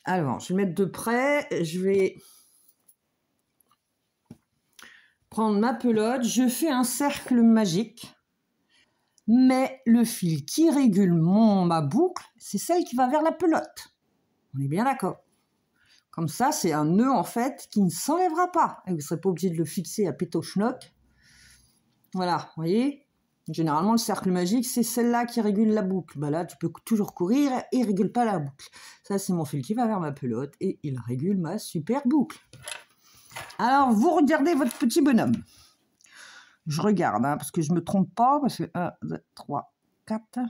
A: Alors, je vais mettre de près. Je vais prendre ma pelote. Je fais un cercle magique. Mais le fil qui régule ma boucle, c'est celle qui va vers la pelote. On est bien d'accord. Comme ça, c'est un nœud, en fait, qui ne s'enlèvera pas. Et vous ne serez pas obligé de le fixer à pétochnoc. Voilà, vous voyez. Généralement, le cercle magique, c'est celle-là qui régule la boucle. Bah là, tu peux toujours courir et il ne régule pas la boucle. Ça, c'est mon fil qui va vers ma pelote et il régule ma super boucle. Alors, vous regardez votre petit bonhomme. Je regarde, hein, parce que je ne me trompe pas, parce que 1, 2, 3, 4...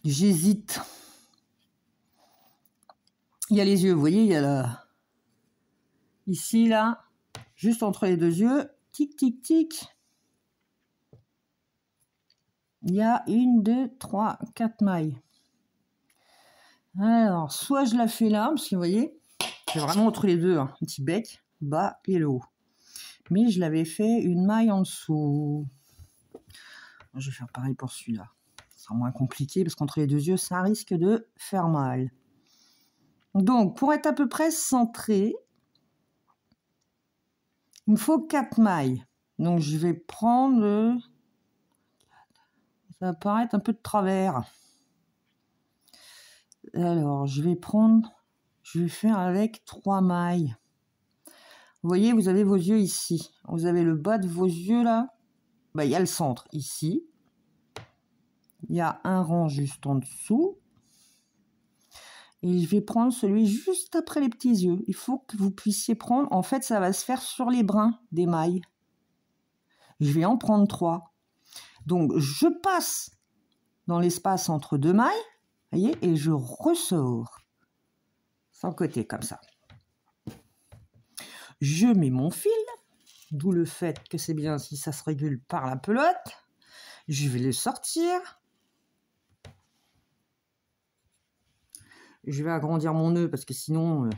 A: J'hésite. Il y a les yeux, vous voyez, il y a là... Ici, là, juste entre les deux yeux, tic, tic, tic. Il y a 1, 2, 3, 4 mailles. Alors, soit je la fais là, parce que vous voyez, c'est vraiment entre les deux, hein, un petit bec, bas et le haut. Mais je l'avais fait une maille en dessous. Je vais faire pareil pour celui-là. Ce sera moins compliqué, parce qu'entre les deux yeux, ça risque de faire mal. Donc, pour être à peu près centré, il me faut 4 mailles. Donc, je vais prendre... Ça va paraître un peu de travers. Alors, je vais faire avec 3 mailles. Vous voyez, vous avez vos yeux ici. Vous avez le bas de vos yeux là. Bah, il y a le centre ici. Il y a un rang juste en dessous. Et je vais prendre celui juste après les petits yeux. Il faut que vous puissiez prendre... En fait, ça va se faire sur les brins d'émail. Je vais en prendre 3. Donc, je passe dans l'espace entre 2 mailles. Vous voyez, et je ressors. Sur le côté, comme ça. Je mets mon fil. D'où le fait que c'est bien si ça se régule par la pelote. Je vais le sortir. Je vais agrandir mon nœud parce que sinon,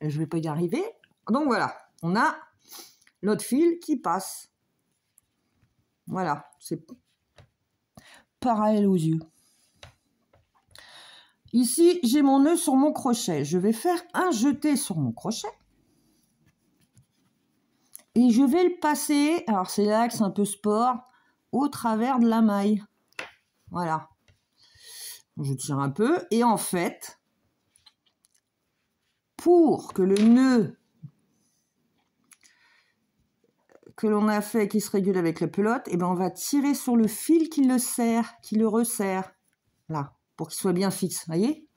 A: je ne vais pas y arriver. Donc voilà, on a notre fil qui passe. Voilà, c'est parallèle aux yeux. Ici, j'ai mon nœud sur mon crochet. Je vais faire un jeté sur mon crochet. Et je vais le passer, alors c'est là que c'est un peu sport, au travers de la maille. Voilà. Je tire un peu. Et en fait, pour que le nœud que l'on a fait, qui se régule avec la pelote, eh ben on va tirer sur le fil qui le serre, qui le resserre. Là, pour qu'il soit bien fixe, voyez?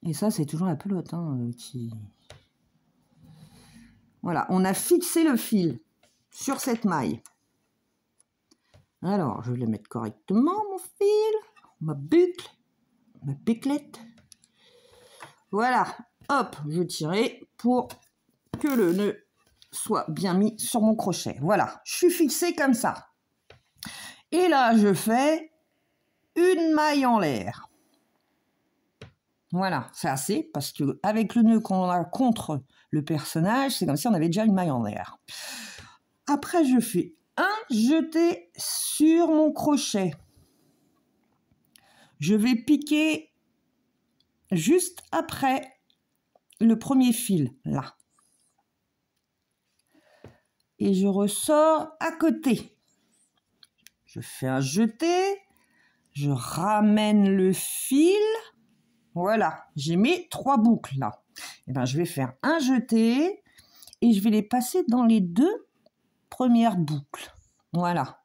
A: Et ça, c'est toujours la pelote qui... Voilà, on a fixé le fil sur cette maille. Alors, je vais le mettre correctement, mon fil, ma boucle, ma biclette. Voilà, hop, je tirais pour que le nœud soit bien mis sur mon crochet. Voilà, je suis fixée comme ça. Et là, je fais une maille en l'air. Voilà, c'est assez, parce que avec le nœud qu'on a contre le personnage, c'est comme si on avait déjà une maille en l'air. Après, je fais un jeté sur mon crochet. Je vais piquer juste après le premier fil, là. Et je ressors à côté. Je fais un jeté, je ramène le fil. Voilà, j'ai mes 3 boucles là. Et ben, je vais faire un jeté et je vais les passer dans les 2 premières boucles. Voilà.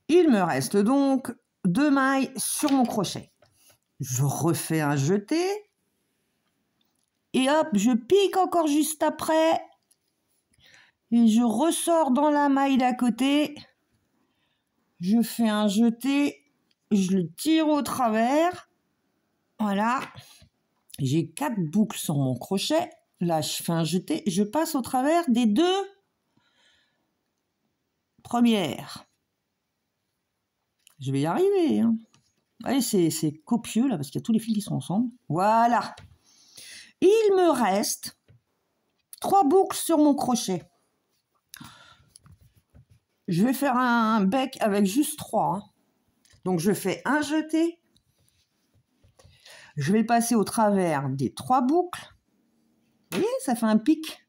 A: Il me reste donc 2 mailles sur mon crochet. Je refais un jeté. Et hop, je pique encore juste après. Et je ressors dans la maille d'à côté. Je fais un jeté. Je le tire au travers. Voilà. J'ai 4 boucles sur mon crochet. Là, je fais un jeté. Je passe au travers des 2 premières. Je vais y arriver. Hein. Allez, c'est copieux là parce qu'il y a tous les fils qui sont ensemble. Voilà. Il me reste 3 boucles sur mon crochet. Je vais faire un bec avec juste 3. Hein. Donc, je fais un jeté. Je vais passer au travers des 3 boucles. Vous voyez, ça fait un pic.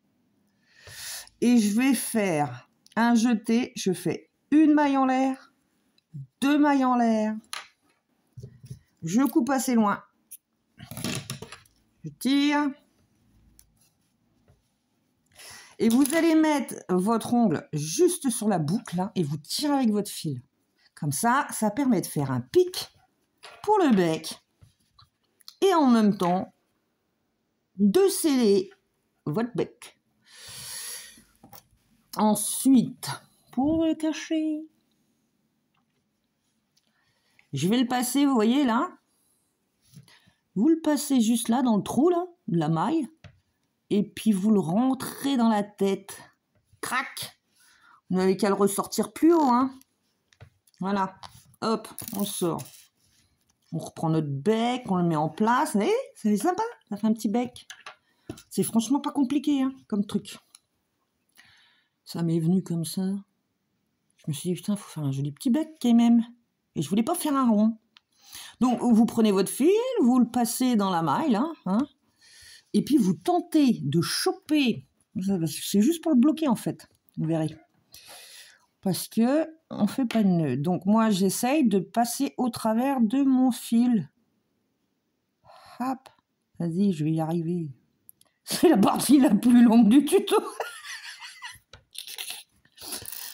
A: Et je vais faire un jeté. Je fais une maille en l'air, 2 mailles en l'air. Je coupe assez loin. Je tire. Et vous allez mettre votre ongle juste sur la boucle là, et vous tirez avec votre fil. Comme ça, ça permet de faire un pic pour le bec. Et en même temps, de sceller votre bec. Ensuite, pour le cacher, je vais le passer, vous voyez là. Vous le passez juste là, dans le trou là, de la maille. Et puis vous le rentrez dans la tête. Crac! Vous n'avez qu'à le ressortir plus haut, hein. Voilà. Hop, on sort. On reprend notre bec, on le met en place. Vous voyez, c'est sympa, ça fait un petit bec. C'est franchement pas compliqué, hein, comme truc. Ça m'est venu comme ça. Je me suis dit, putain, il faut faire un joli petit bec quand même. Et je voulais pas faire un rond. Donc, vous prenez votre fil, vous le passez dans la maille, là, hein, et puis vous tentez de choper. C'est juste pour le bloquer, en fait. Vous verrez. Parce que on fait pas de nœud. Donc, moi, j'essaye de passer au travers de mon fil. Hop. Vas-y, je vais y arriver. C'est la partie la plus longue du tuto.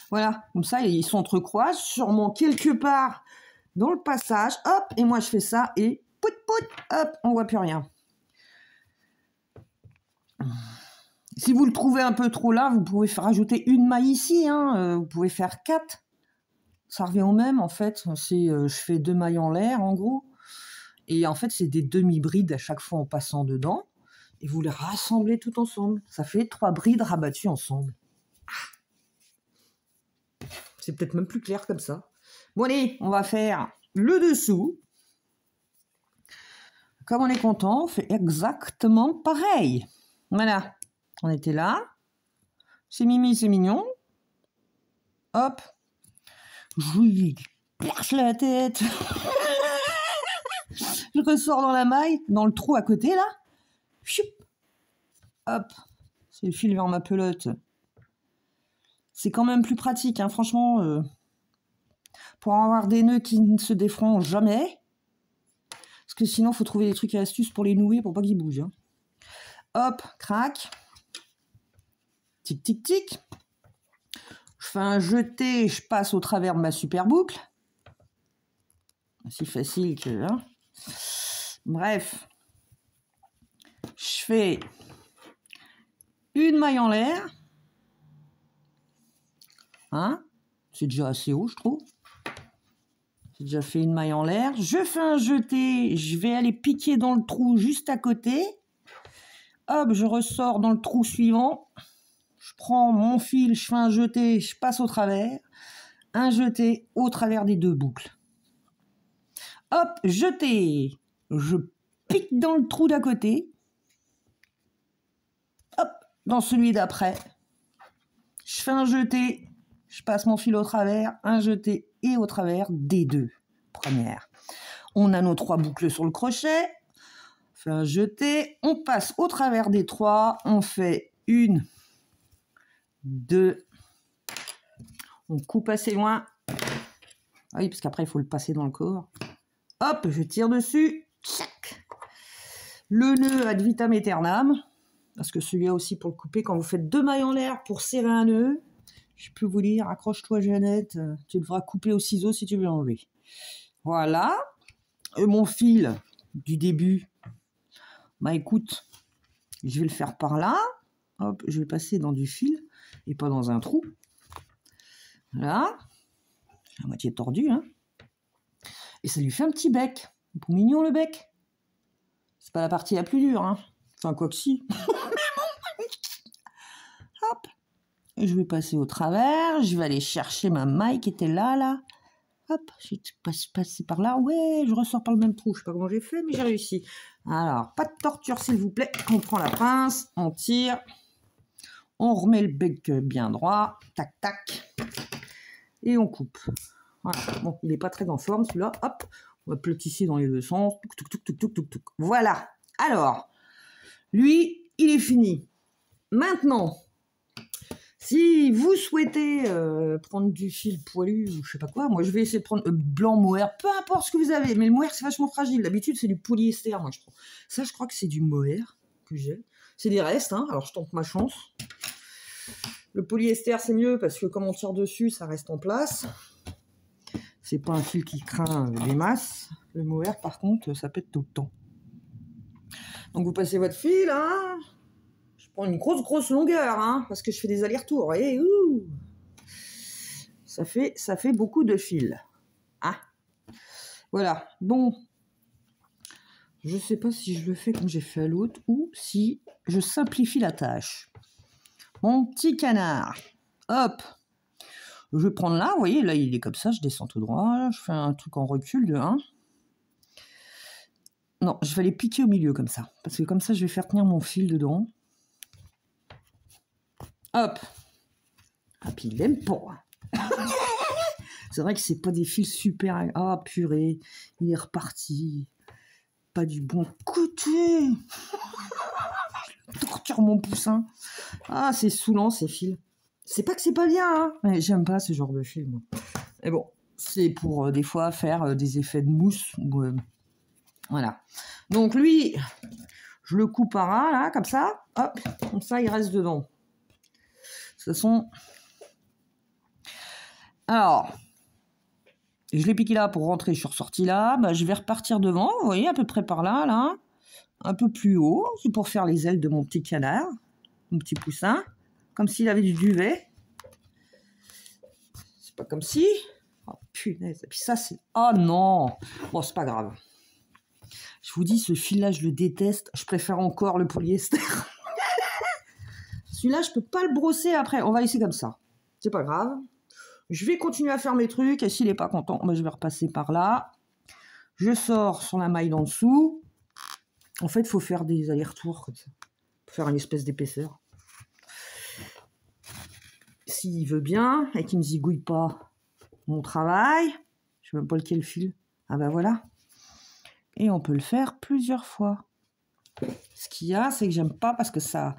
A: Voilà, comme ça, ils s'entrecroisent sûrement quelque part dans le passage. Hop, et moi je fais ça et pout pout, hop, on voit plus rien. Si vous le trouvez un peu trop là, vous pouvez rajouter une maille ici. Hein, vous pouvez faire 4. Ça revient au même en fait. Je fais 2 mailles en l'air en gros. Et en fait, c'est des demi-brides à chaque fois en passant dedans. Et vous les rassemblez tout ensemble. Ça fait 3 brides rabattues ensemble. C'est peut-être même plus clair comme ça. Bon allez, on va faire le dessous. Comme on est content, on fait exactement pareil. Voilà, on était là. C'est mimi, c'est mignon. Hop. Je lui perche la tête. Je ressors dans la maille, dans le trou à côté là. Choup. Hop. C'est le fil vers ma pelote. C'est quand même plus pratique, hein, franchement. Pour avoir des nœuds qui ne se déferont jamais. Parce que sinon, il faut trouver des trucs et astuces pour les nouer pour pas qu'ils bougent. Hein. Hop, crac. Tic, tic, tic. Je fais un jeté, je passe au travers de ma super boucle. C'est facile que... Hein. Bref. Je fais une maille en l'air. Hein, c'est déjà assez haut, je trouve. J'ai déjà fait une maille en l'air. Je fais un jeté. Je vais aller piquer dans le trou juste à côté. Hop, je ressors dans le trou suivant. Je prends mon fil, je fais un jeté, je passe au travers. Un jeté au travers des 2 boucles. Hop, jeté. Je pique dans le trou d'à côté. Hop, dans celui d'après. Je fais un jeté. Je passe mon fil au travers, un jeté et au travers des 2 premières. On a nos 3 boucles sur le crochet. On fait un jeté, on passe au travers des 3. On fait 1, 2. On coupe assez loin. Ah oui, parce qu'après, il faut le passer dans le corps. Hop, je tire dessus. Tchac. Le nœud ad vitam aeternam. Parce que celui-là aussi, pour le couper, quand vous faites 2 mailles en l'air pour serrer un nœud, je peux vous dire, accroche-toi Jeannette, tu devras couper au ciseau si tu veux l'enlever. Voilà. Et mon fil du début, bah écoute, je vais le faire par là. Hop, je vais passer dans du fil et pas dans un trou. Voilà. C'est à moitié tordu, hein. Et ça lui fait un petit bec. Pour mignon le bec. C'est pas la partie la plus dure, hein. Enfin, quoi que si. Hop. Je vais passer au travers, je vais aller chercher ma maille qui était là. Hop, je vais passer par là. Ouais, je ressors par le même trou. Je sais pas comment j'ai fait, mais j'ai réussi. Alors, pas de torture, s'il vous plaît. On prend la pince, on tire. On remet le bec bien droit. Tac, tac. Et on coupe. Voilà. Bon, il n'est pas très en forme, celui-là. Hop, on va plotisser dans les 2 sens. Touc, touc, touc, touc, touc, touc. Voilà. Alors, lui, il est fini. Maintenant... Si vous souhaitez prendre du fil poilu ou je sais pas quoi, moi je vais essayer de prendre blanc mohair, peu importe ce que vous avez, mais le mohair c'est vachement fragile. D'habitude c'est du polyester, moi je prends. Ça je crois que c'est du mohair que j'ai. C'est des restes, hein, alors je tente ma chance. Le polyester c'est mieux parce que comme on tire dessus, ça reste en place. C'est pas un fil qui craint les masses. Le mohair par contre, ça pète tout le temps. Donc vous passez votre fil, hein. Je prends une grosse longueur, hein, parce que je fais des allers-retours. Et ça fait beaucoup de fils. Ah. Voilà. Bon. Je sais pas si je le fais comme j'ai fait à l'autre ou si je simplifie la tâche. Mon petit canard. Hop. Je vais prendre là, vous voyez, là il est comme ça, je descends tout droit, je fais un truc en recul de 1. Non, je vais aller piquer au milieu comme ça, parce que comme ça je vais faire tenir mon fil dedans. Hop. Ah, puis il aime pas. C'est vrai que c'est pas des fils super... Ah, purée. Il est reparti. Pas du bon côté. Je torture mon poussin. Ah, c'est saoulant, ces fils. C'est pas que c'est pas bien, hein. Mais j'aime pas ce genre de fils, moi. Mais bon, c'est pour des fois faire des effets de mousse. Ou, voilà. Donc lui, Je le coupe par un, là, comme ça. Hop, comme ça, il reste dedans. De toute façon... Alors, je l'ai piqué là pour rentrer. Je suis ressortie là. Bah, je vais repartir devant. Vous voyez, à peu près par là, là. Un peu plus haut. C'est pour faire les ailes de mon petit canard. Mon petit poussin. Comme s'il avait du duvet. C'est pas comme si... Oh, punaise. Et puis ça, c'est... Oh non. Bon, c'est pas grave. Je vous dis, ce fil-là, je le déteste. Je préfère encore le polyester. Celui-là, je peux pas le brosser après. On va laisser comme ça. C'est pas grave. Je vais continuer à faire mes trucs. Et s'il n'est pas content, bah, je vais repasser par là. Je sors sur la maille d'en dessous. En fait, il faut faire des allers-retours comme ça. Pour faire une espèce d'épaisseur. S'il veut bien et qu'il ne zigouille pas mon travail. Je sais même pas lequel fil. Ah ben voilà. Et on peut le faire plusieurs fois. Ce qu'il y a, c'est que j'aime pas parce que ça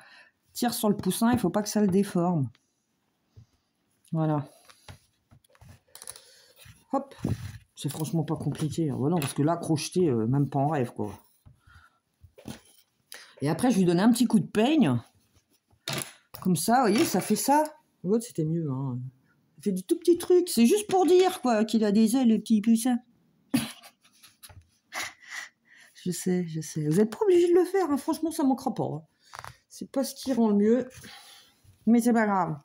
A: tire sur le poussin. Il faut pas que ça le déforme. Voilà. Hop. C'est franchement pas compliqué. Hein. Voilà, parce que là, crocheter, même pas en rêve, quoi. Et après, je lui donne un petit coup de peigne. Comme ça, vous voyez, ça fait ça. L'autre, c'était mieux. Hein. Ça fait du tout petit truc. C'est juste pour dire, quoi, qu'il a des ailes, le petit poussin. Je sais, je sais. Vous n'êtes pas obligé de le faire. Hein. Franchement, ça manquera pas. Hein. C'est pas ce qui rend le mieux. Mais c'est pas grave.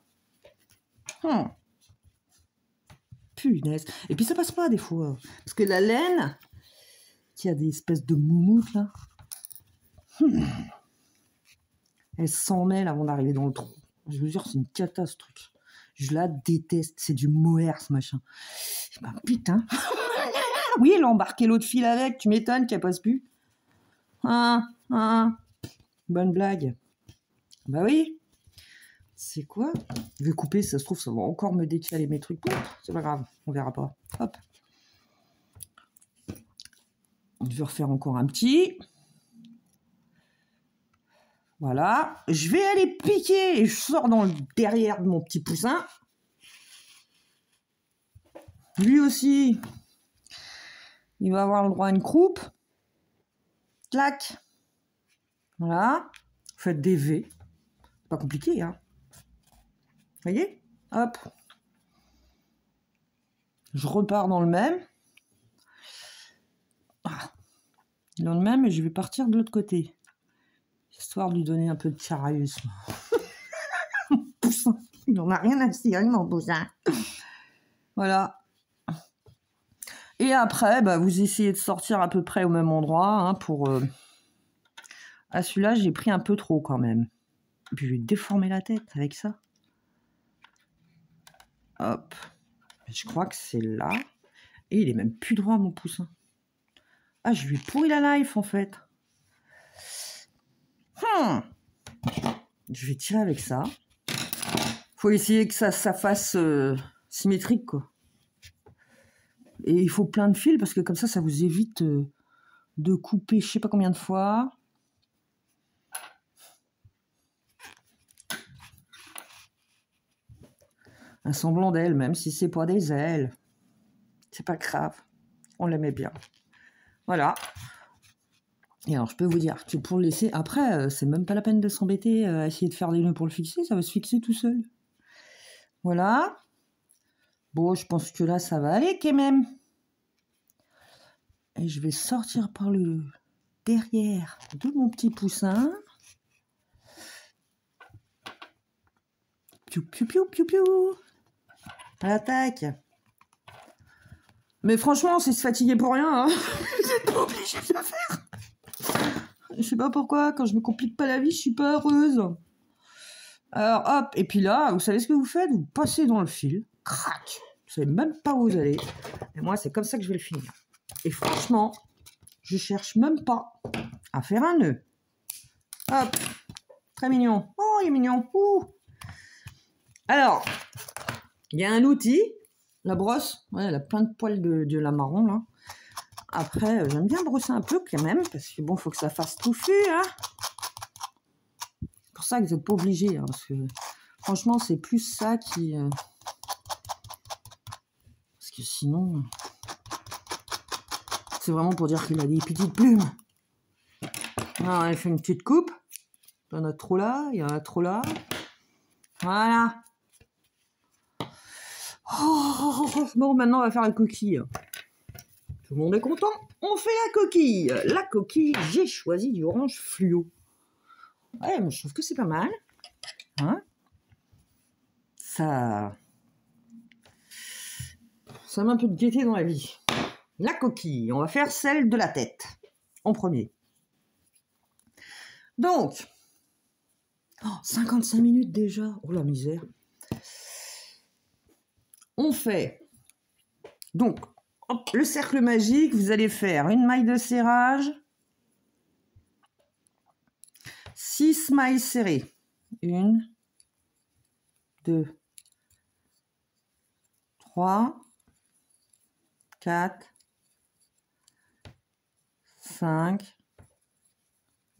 A: Punaise. Et puis ça passe pas des fois. Parce que la laine, qui a des espèces de moumoutes là, elle s'en mêle avant d'arriver dans le trou. Je vous jure, c'est une cata ce truc. Je la déteste. C'est du mohair ce machin. Bah putain. Oui, elle a embarqué l'autre fil avec. Tu m'étonnes qu'elle passe plus. Bonne blague. Bah oui. C'est quoi? Je vais couper, ça se trouve, ça va encore me décaler mes trucs. C'est pas grave, on verra pas. Hop. Je vais refaire encore un petit. Voilà. Je vais aller piquer et je sors dans le derrière de mon petit poussin. Lui aussi, il va avoir le droit à une croupe. Clac. Voilà. Faites des V. Pas compliqué, hein. Vous voyez? Hop. Je repars dans le même. Dans le même et je vais partir de l'autre côté. Histoire de lui donner un peu de charisme. Mon poussin. Il n'en a rien à cirer, mon poussin. Voilà. Et après, bah, vous essayez de sortir à peu près au même endroit. Hein, pour... À celui-là, j'ai pris un peu trop quand même. Et puis je vais déformer la tête avec ça. Hop. Je crois que c'est là. Et il est même plus droit, mon poussin. Ah, je lui ai pourri la life, en fait. Je vais tirer avec ça. Faut essayer que ça fasse symétrique, quoi. Et il faut plein de fils, parce que comme ça vous évite de couper je sais pas combien de fois. Un semblant d'aile, même si c'est pas des ailes. C'est pas grave. On l'aimait bien. Voilà. Et alors, je peux vous dire que pour le laisser... Après, c'est même pas la peine de s'embêter à essayer de faire des nœuds pour le fixer. Ça va se fixer tout seul. Voilà. Bon, je pense que là, ça va aller quand même. Et je vais sortir par le derrière de mon petit poussin. Piou, piou, piou, piou, piou. À l'attaque. Mais franchement, c'est se fatiguer pour rien. Hein. Vous n'êtes pas obligé de le faire. Je sais pas pourquoi, quand je me complique pas la vie, je suis pas heureuse. Alors, hop. Et puis là, vous savez ce que vous faites? Vous passez dans le fil. Crac. Vous savez même pas où vous allez. Et moi, c'est comme ça que je vais le finir. Et franchement, je cherche même pas à faire un nœud. Hop. Très mignon. Oh, il est mignon. Ouh. Alors, il y a un outil. La brosse. Ouais, elle a plein de poils de la marron, là. Après, j'aime bien brosser un peu, quand même. Parce que, bon, faut que ça fasse touffu, hein. C'est pour ça que vous n'êtes pas obligé. Hein, parce que, franchement, c'est plus ça qui... Parce que sinon... C'est vraiment pour dire qu'il a des petites plumes. Alors, on fait une petite coupe. Il y en a trop là, il y en a trop là. Voilà. Oh, bon, maintenant, on va faire la coquille. Tout le monde est content. On fait la coquille. La coquille, j'ai choisi du orange fluo. Ouais, mais je trouve que c'est pas mal. Hein? Ça met un peu de gaieté dans la vie. La coquille, on va faire celle de la tête en premier. Donc, 55 minutes déjà. Oh la misère. On fait donc hop, le cercle magique. Vous allez faire une maille de serrage, 6 mailles serrées. 1, 2, 3, 4, 5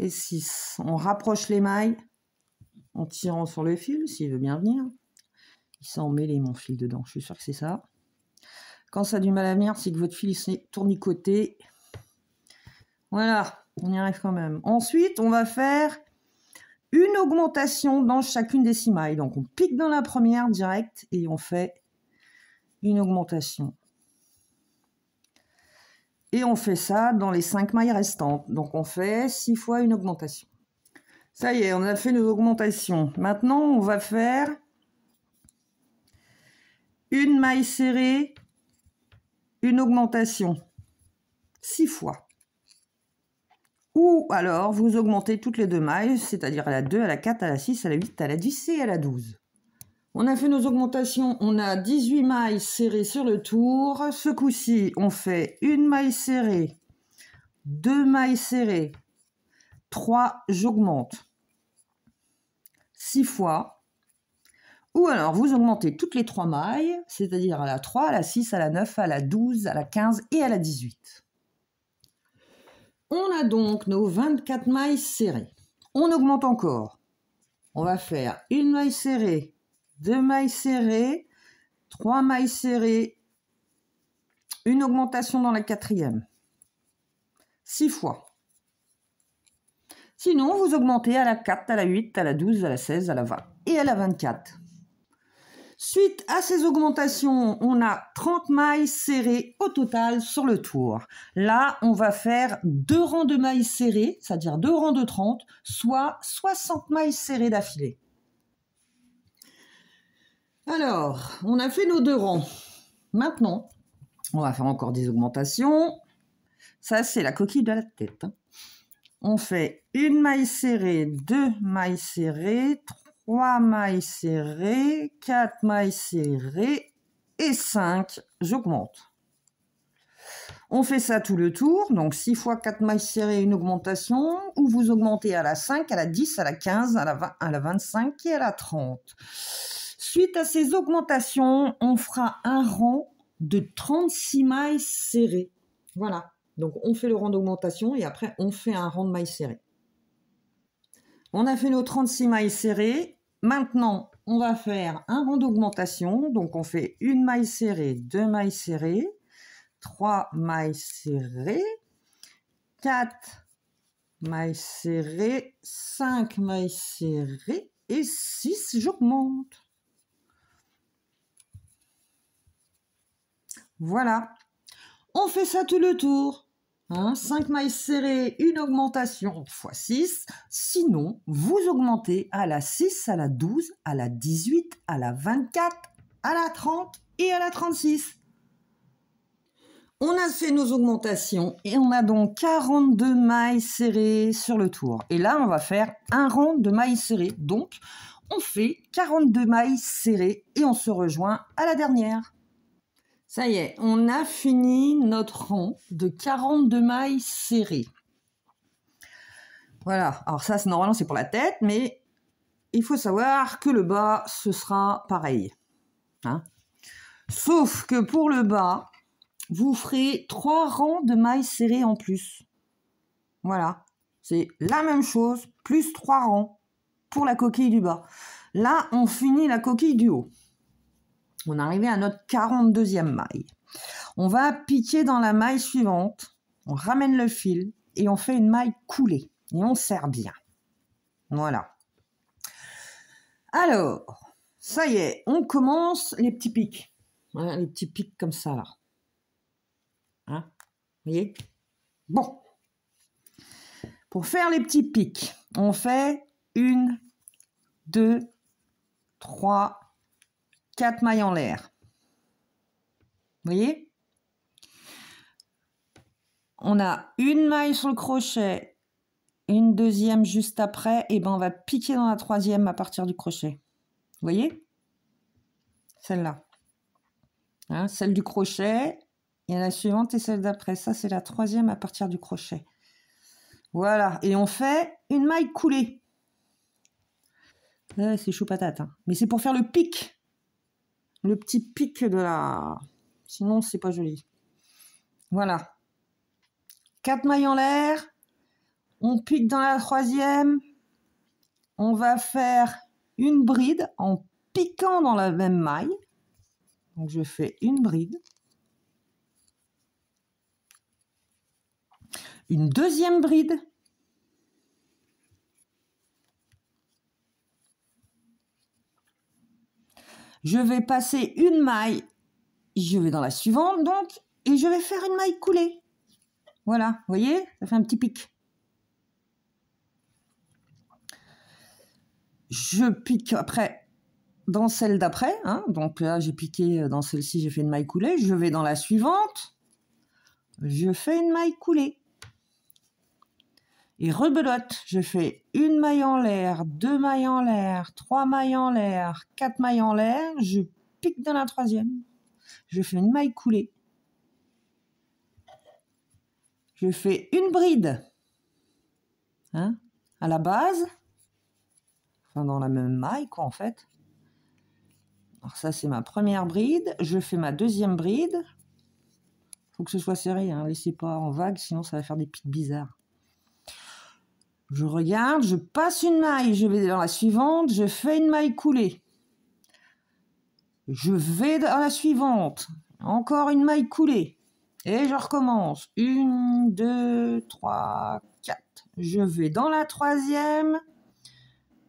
A: et 6. On rapproche les mailles en tirant sur le fil, s'il veut bien venir. Il s'est emmêlé mon fil dedans, je suis sûre que c'est ça. Quand ça a du mal à venir, c'est que votre fil s'est tournicoté. Voilà, on y arrive quand même. Ensuite, on va faire une augmentation dans chacune des 6 mailles. Donc, on pique dans la première direct et on fait une augmentation. Et on fait ça dans les 5 mailles restantes. Donc, on fait 6 fois une augmentation. Ça y est, on a fait nos augmentations. Maintenant, on va faire une maille serrée, une augmentation. 6 fois. Ou alors, vous augmentez toutes les 2 mailles, c'est-à-dire à la 2, à la 4, à la 6, à la 8, à la 10 et à la 12. On a fait nos augmentations, on a 18 mailles serrées sur le tour. Ce coup-ci, on fait une maille serrée, 2 mailles serrées, 3, j'augmente 6 fois. Ou alors, vous augmentez toutes les 3 mailles, c'est-à-dire à la 3, à la 6, à la 9, à la 12, à la 15 et à la 18. On a donc nos 24 mailles serrées. On augmente encore. On va faire une maille serrée, 2 mailles serrées, 3 mailles serrées, une augmentation dans la 4e. 6 fois. Sinon, vous augmentez à la 4, à la 8, à la 12, à la 16, à la 20 et à la 24. Suite à ces augmentations, on a 30 mailles serrées au total sur le tour. Là, on va faire 2 rangs de mailles serrées, c'est-à-dire 2 rangs de 30, soit 60 mailles serrées d'affilée. Alors, on a fait nos 2 rangs. Maintenant, on va faire encore des augmentations. Ça, c'est la coquille de la tête. On fait une maille serrée, 2 mailles serrées, 3 mailles serrées, 4 mailles serrées et 5, j'augmente. On fait ça tout le tour, donc 6 fois 4 mailles serrées, une augmentation, où vous augmentez à la 5, à la 10, à la 15, à la 20, à la 25 et à la 30. Suite à ces augmentations, on fera un rang de 36 mailles serrées. Voilà, donc on fait le rang d'augmentation et après on fait un rang de mailles serrées. On a fait nos 36 mailles serrées. Maintenant, on va faire un rang d'augmentation. Donc, on fait une maille serrée, 2 mailles serrées, 3 mailles serrées, 4 mailles serrées, 5 mailles serrées et 6, j'augmente. Voilà. On fait ça tout le tour. 5 mailles serrées, une augmentation x 6. Sinon, vous augmentez à la 6, à la 12, à la 18, à la 24, à la 30 et à la 36. On a fait nos augmentations et on a donc 42 mailles serrées sur le tour. Et là, on va faire un rang de mailles serrées. Donc, on fait 42 mailles serrées et on se rejoint à la dernière. Ça y est, on a fini notre rang de 42 mailles serrées. Voilà, alors ça, normalement, c'est pour la tête, mais il faut savoir que le bas, ce sera pareil. Sauf que pour le bas, vous ferez 3 rangs de mailles serrées en plus. Voilà, c'est la même chose, plus 3 rangs pour la coquille du bas. Là, on finit la coquille du haut. On est arrivé à notre 42e maille. On va piquer dans la maille suivante, on ramène le fil et on fait une maille coulée. Et on serre bien. Voilà. Alors, ça y est, on commence les petits pics. Voilà, les petits pics comme ça, là. Hein, vous voyez? Bon. Pour faire les petits pics, on fait 1, 2, 3, 4 mailles en l'air. Vous voyez? On a une maille sur le crochet, une deuxième juste après, et ben on va piquer dans la troisième à partir du crochet. Vous voyez? Celle-là. Hein, celle du crochet, il y a la suivante et celle d'après. Ça, c'est la troisième à partir du crochet. Voilà. Et on fait une maille coulée. C'est chaud patate. Hein. Mais c'est pour faire le pic. Le petit pic de la... Sinon, c'est pas joli. Voilà. 4 mailles en l'air. On pique dans la troisième. On va faire une bride en piquant dans la même maille. Donc, je fais une bride. Une deuxième bride. Je vais passer une maille. Je vais dans la suivante, donc, et je vais faire une maille coulée. Voilà, vous voyez, ça fait un petit pic. Je pique après dans celle d'après, hein, donc là j'ai piqué dans celle-ci, j'ai fait une maille coulée, je vais dans la suivante, je fais une maille coulée. Et rebelote, je fais une maille en l'air, 2 mailles en l'air, 3 mailles en l'air, 4 mailles en l'air, je pique dans la troisième, je fais une maille coulée. Je fais une bride, hein, à la base, enfin dans la même maille quoi en fait. Alors ça c'est ma première bride, je fais ma deuxième bride. Faut que ce soit serré, hein, laissez pas en vague, sinon ça va faire des pics bizarres. Je regarde, je passe une maille, je vais dans la suivante, je fais une maille coulée. Je vais dans la suivante, encore une maille coulée. Et je recommence. 1, 2, 3, 4. Je vais dans la troisième,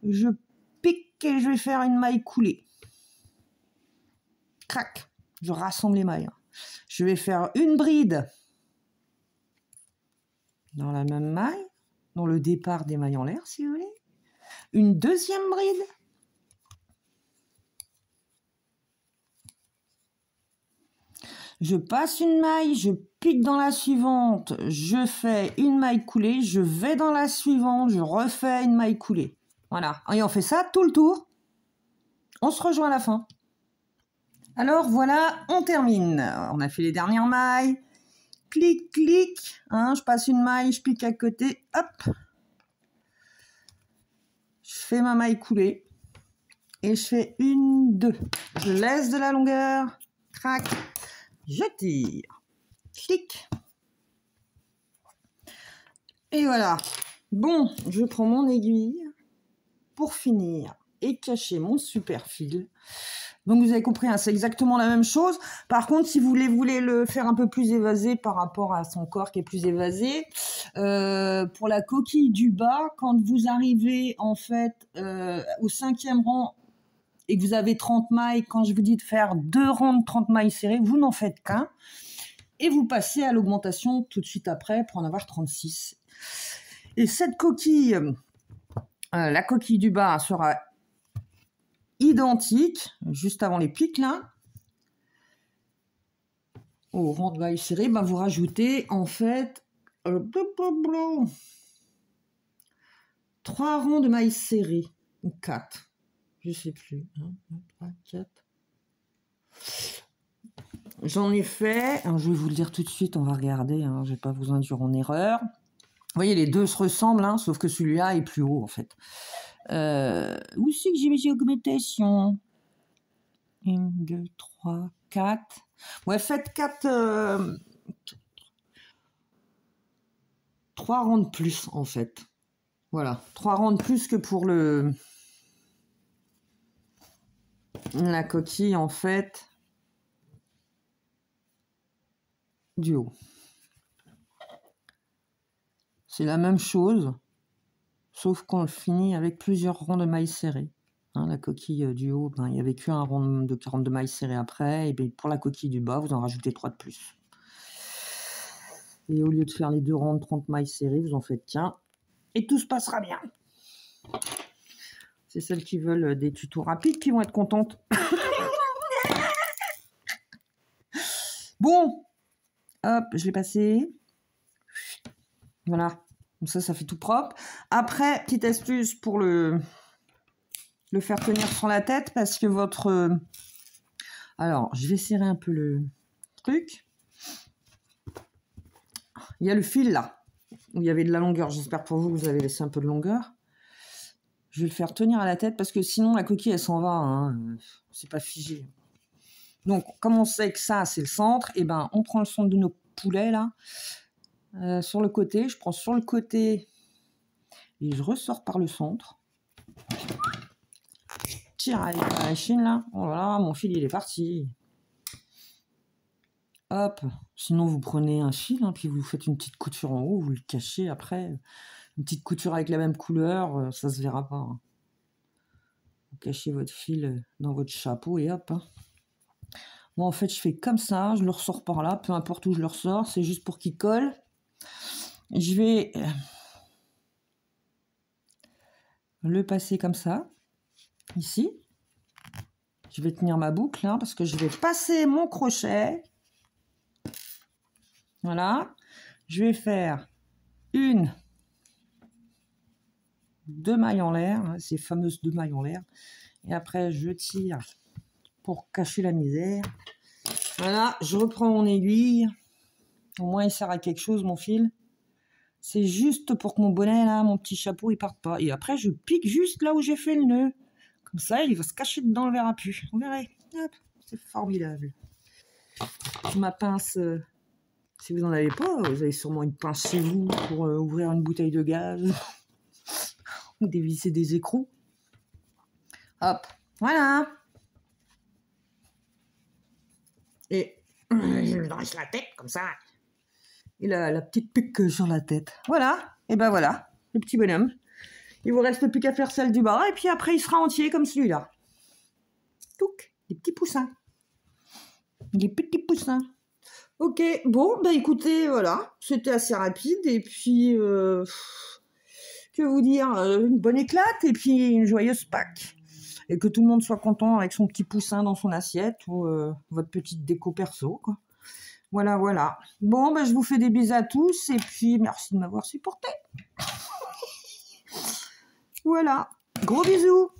A: je pique et je vais faire une maille coulée. Crac, je rassemble les mailles. Je vais faire une bride dans la même maille, dans le départ des mailles en l'air, si vous voulez. Une deuxième bride. Je passe une maille, je pique dans la suivante, je fais une maille coulée, je vais dans la suivante, je refais une maille coulée. Voilà, et on fait ça tout le tour. On se rejoint à la fin. Alors voilà, on termine. On a fait les dernières mailles. Clic, clic. Hein, je passe une maille, je pique à côté. Hop. Je fais ma maille coulée. Et je fais 1, 2. Je laisse de la longueur. Crac. Je tire. Clic. Et voilà. Bon, je prends mon aiguille pour finir et cacher mon super fil. Donc vous avez compris, hein, c'est exactement la même chose. Par contre, si vous voulez le faire un peu plus évasé par rapport à son corps qui est plus évasé, pour la coquille du bas, quand vous arrivez en fait au 5e rang et que vous avez 30 mailles, quand je vous dis de faire 2 rangs de 30 mailles serrées, vous n'en faites qu'un. Et vous passez à l'augmentation tout de suite après pour en avoir 36. Et cette coquille, la coquille du bas sera identique, juste avant les pics là, au rang de mailles serrées, ben vous rajoutez en fait 3 rangs de mailles serrées, ou 4, je sais plus, 1, 2, 3, 4. J'en ai fait, alors je vais vous le dire tout de suite, on va regarder, hein, je n'ai pas vous induire en erreur. Vous voyez, les deux se ressemblent, hein, sauf que celui-là est plus haut en fait. Où c'est que j'ai mes augmentations? 1, 2, 3, 4. Ouais, faites 4... 3 rangs de plus, en fait. Voilà, 3 rangs de plus que pour la coquille, en fait, du haut. C'est la même chose. sauf qu'on le finit avec plusieurs ronds de mailles serrées. Hein, la coquille du haut, ben, il n'y avait qu'un rond de 42 mailles serrées après, et bien pour la coquille du bas, vous en rajoutez 3 de plus. Et au lieu de faire les 2 rangs de 30 mailles serrées, vous en faites qu'un, et tout se passera bien. C'est celles qui veulent des tutos rapides qui vont être contentes. Bon, hop, je l'ai passé. Voilà, comme ça fait tout propre. Après, petite astuce pour le faire tenir sur la tête, parce que votre... Alors, je vais serrer un peu le truc. Il y a le fil là, où il y avait de la longueur. J'espère pour vous que vous avez laissé un peu de longueur. Je vais le faire tenir à la tête, parce que sinon la coquille, elle s'en va. Hein. C'est pas figé. Donc, comme on sait que ça, c'est le centre, et ben, on prend le centre de nos poulets là, sur le côté. Je prends sur le côté et je ressors par le centre. Tire avec la machine là. Oh là là, mon fil il est parti. Hop. Sinon vous prenez un fil, hein, puis vous faites une petite couture en haut, vous le cachez après. Une petite couture avec la même couleur, ça se verra pas. Hein. Vous cachez votre fil dans votre chapeau et hop. Hein. Moi en fait je fais comme ça, je le ressors par là, peu importe où je le ressors, c'est juste pour qu'il colle. Je vais le passer comme ça. Ici, je vais tenir ma boucle hein, parce que je vais passer mon crochet. Voilà, je vais faire 2 mailles en l'air, hein, ces fameuses 2 mailles en l'air, et après je tire pour cacher la misère. Voilà, je reprends mon aiguille, au moins il sert à quelque chose mon fil. C'est juste pour que mon bonnet là, mon petit chapeau, il parte pas. Et après je pique juste là où j'ai fait le nœud. Comme ça, il va se cacher dedans, le verra plus. Vous verrez. Hop, c'est formidable. Ma pince, si vous n'en avez pas, vous avez sûrement une pince chez vous pour ouvrir une bouteille de gaz ou dévisser des écrous. Hop, voilà. Et je me dresse la tête comme ça. Il a la petite pique sur la tête. Voilà, et ben voilà, le petit bonhomme. Il vous reste plus qu'à faire celle du bas, et puis après, il sera entier comme celui-là. Touc, les petits poussins. Les petits poussins. Ok, bon, bah écoutez, voilà, c'était assez rapide, et puis, que vous dire, une bonne éclate, et puis une joyeuse Pâques. Et que tout le monde soit content avec son petit poussin dans son assiette, ou votre petite déco perso, quoi. Voilà, voilà. Bon, bah je vous fais des bisous à tous, et puis merci de m'avoir supporté. Voilà, gros bisous.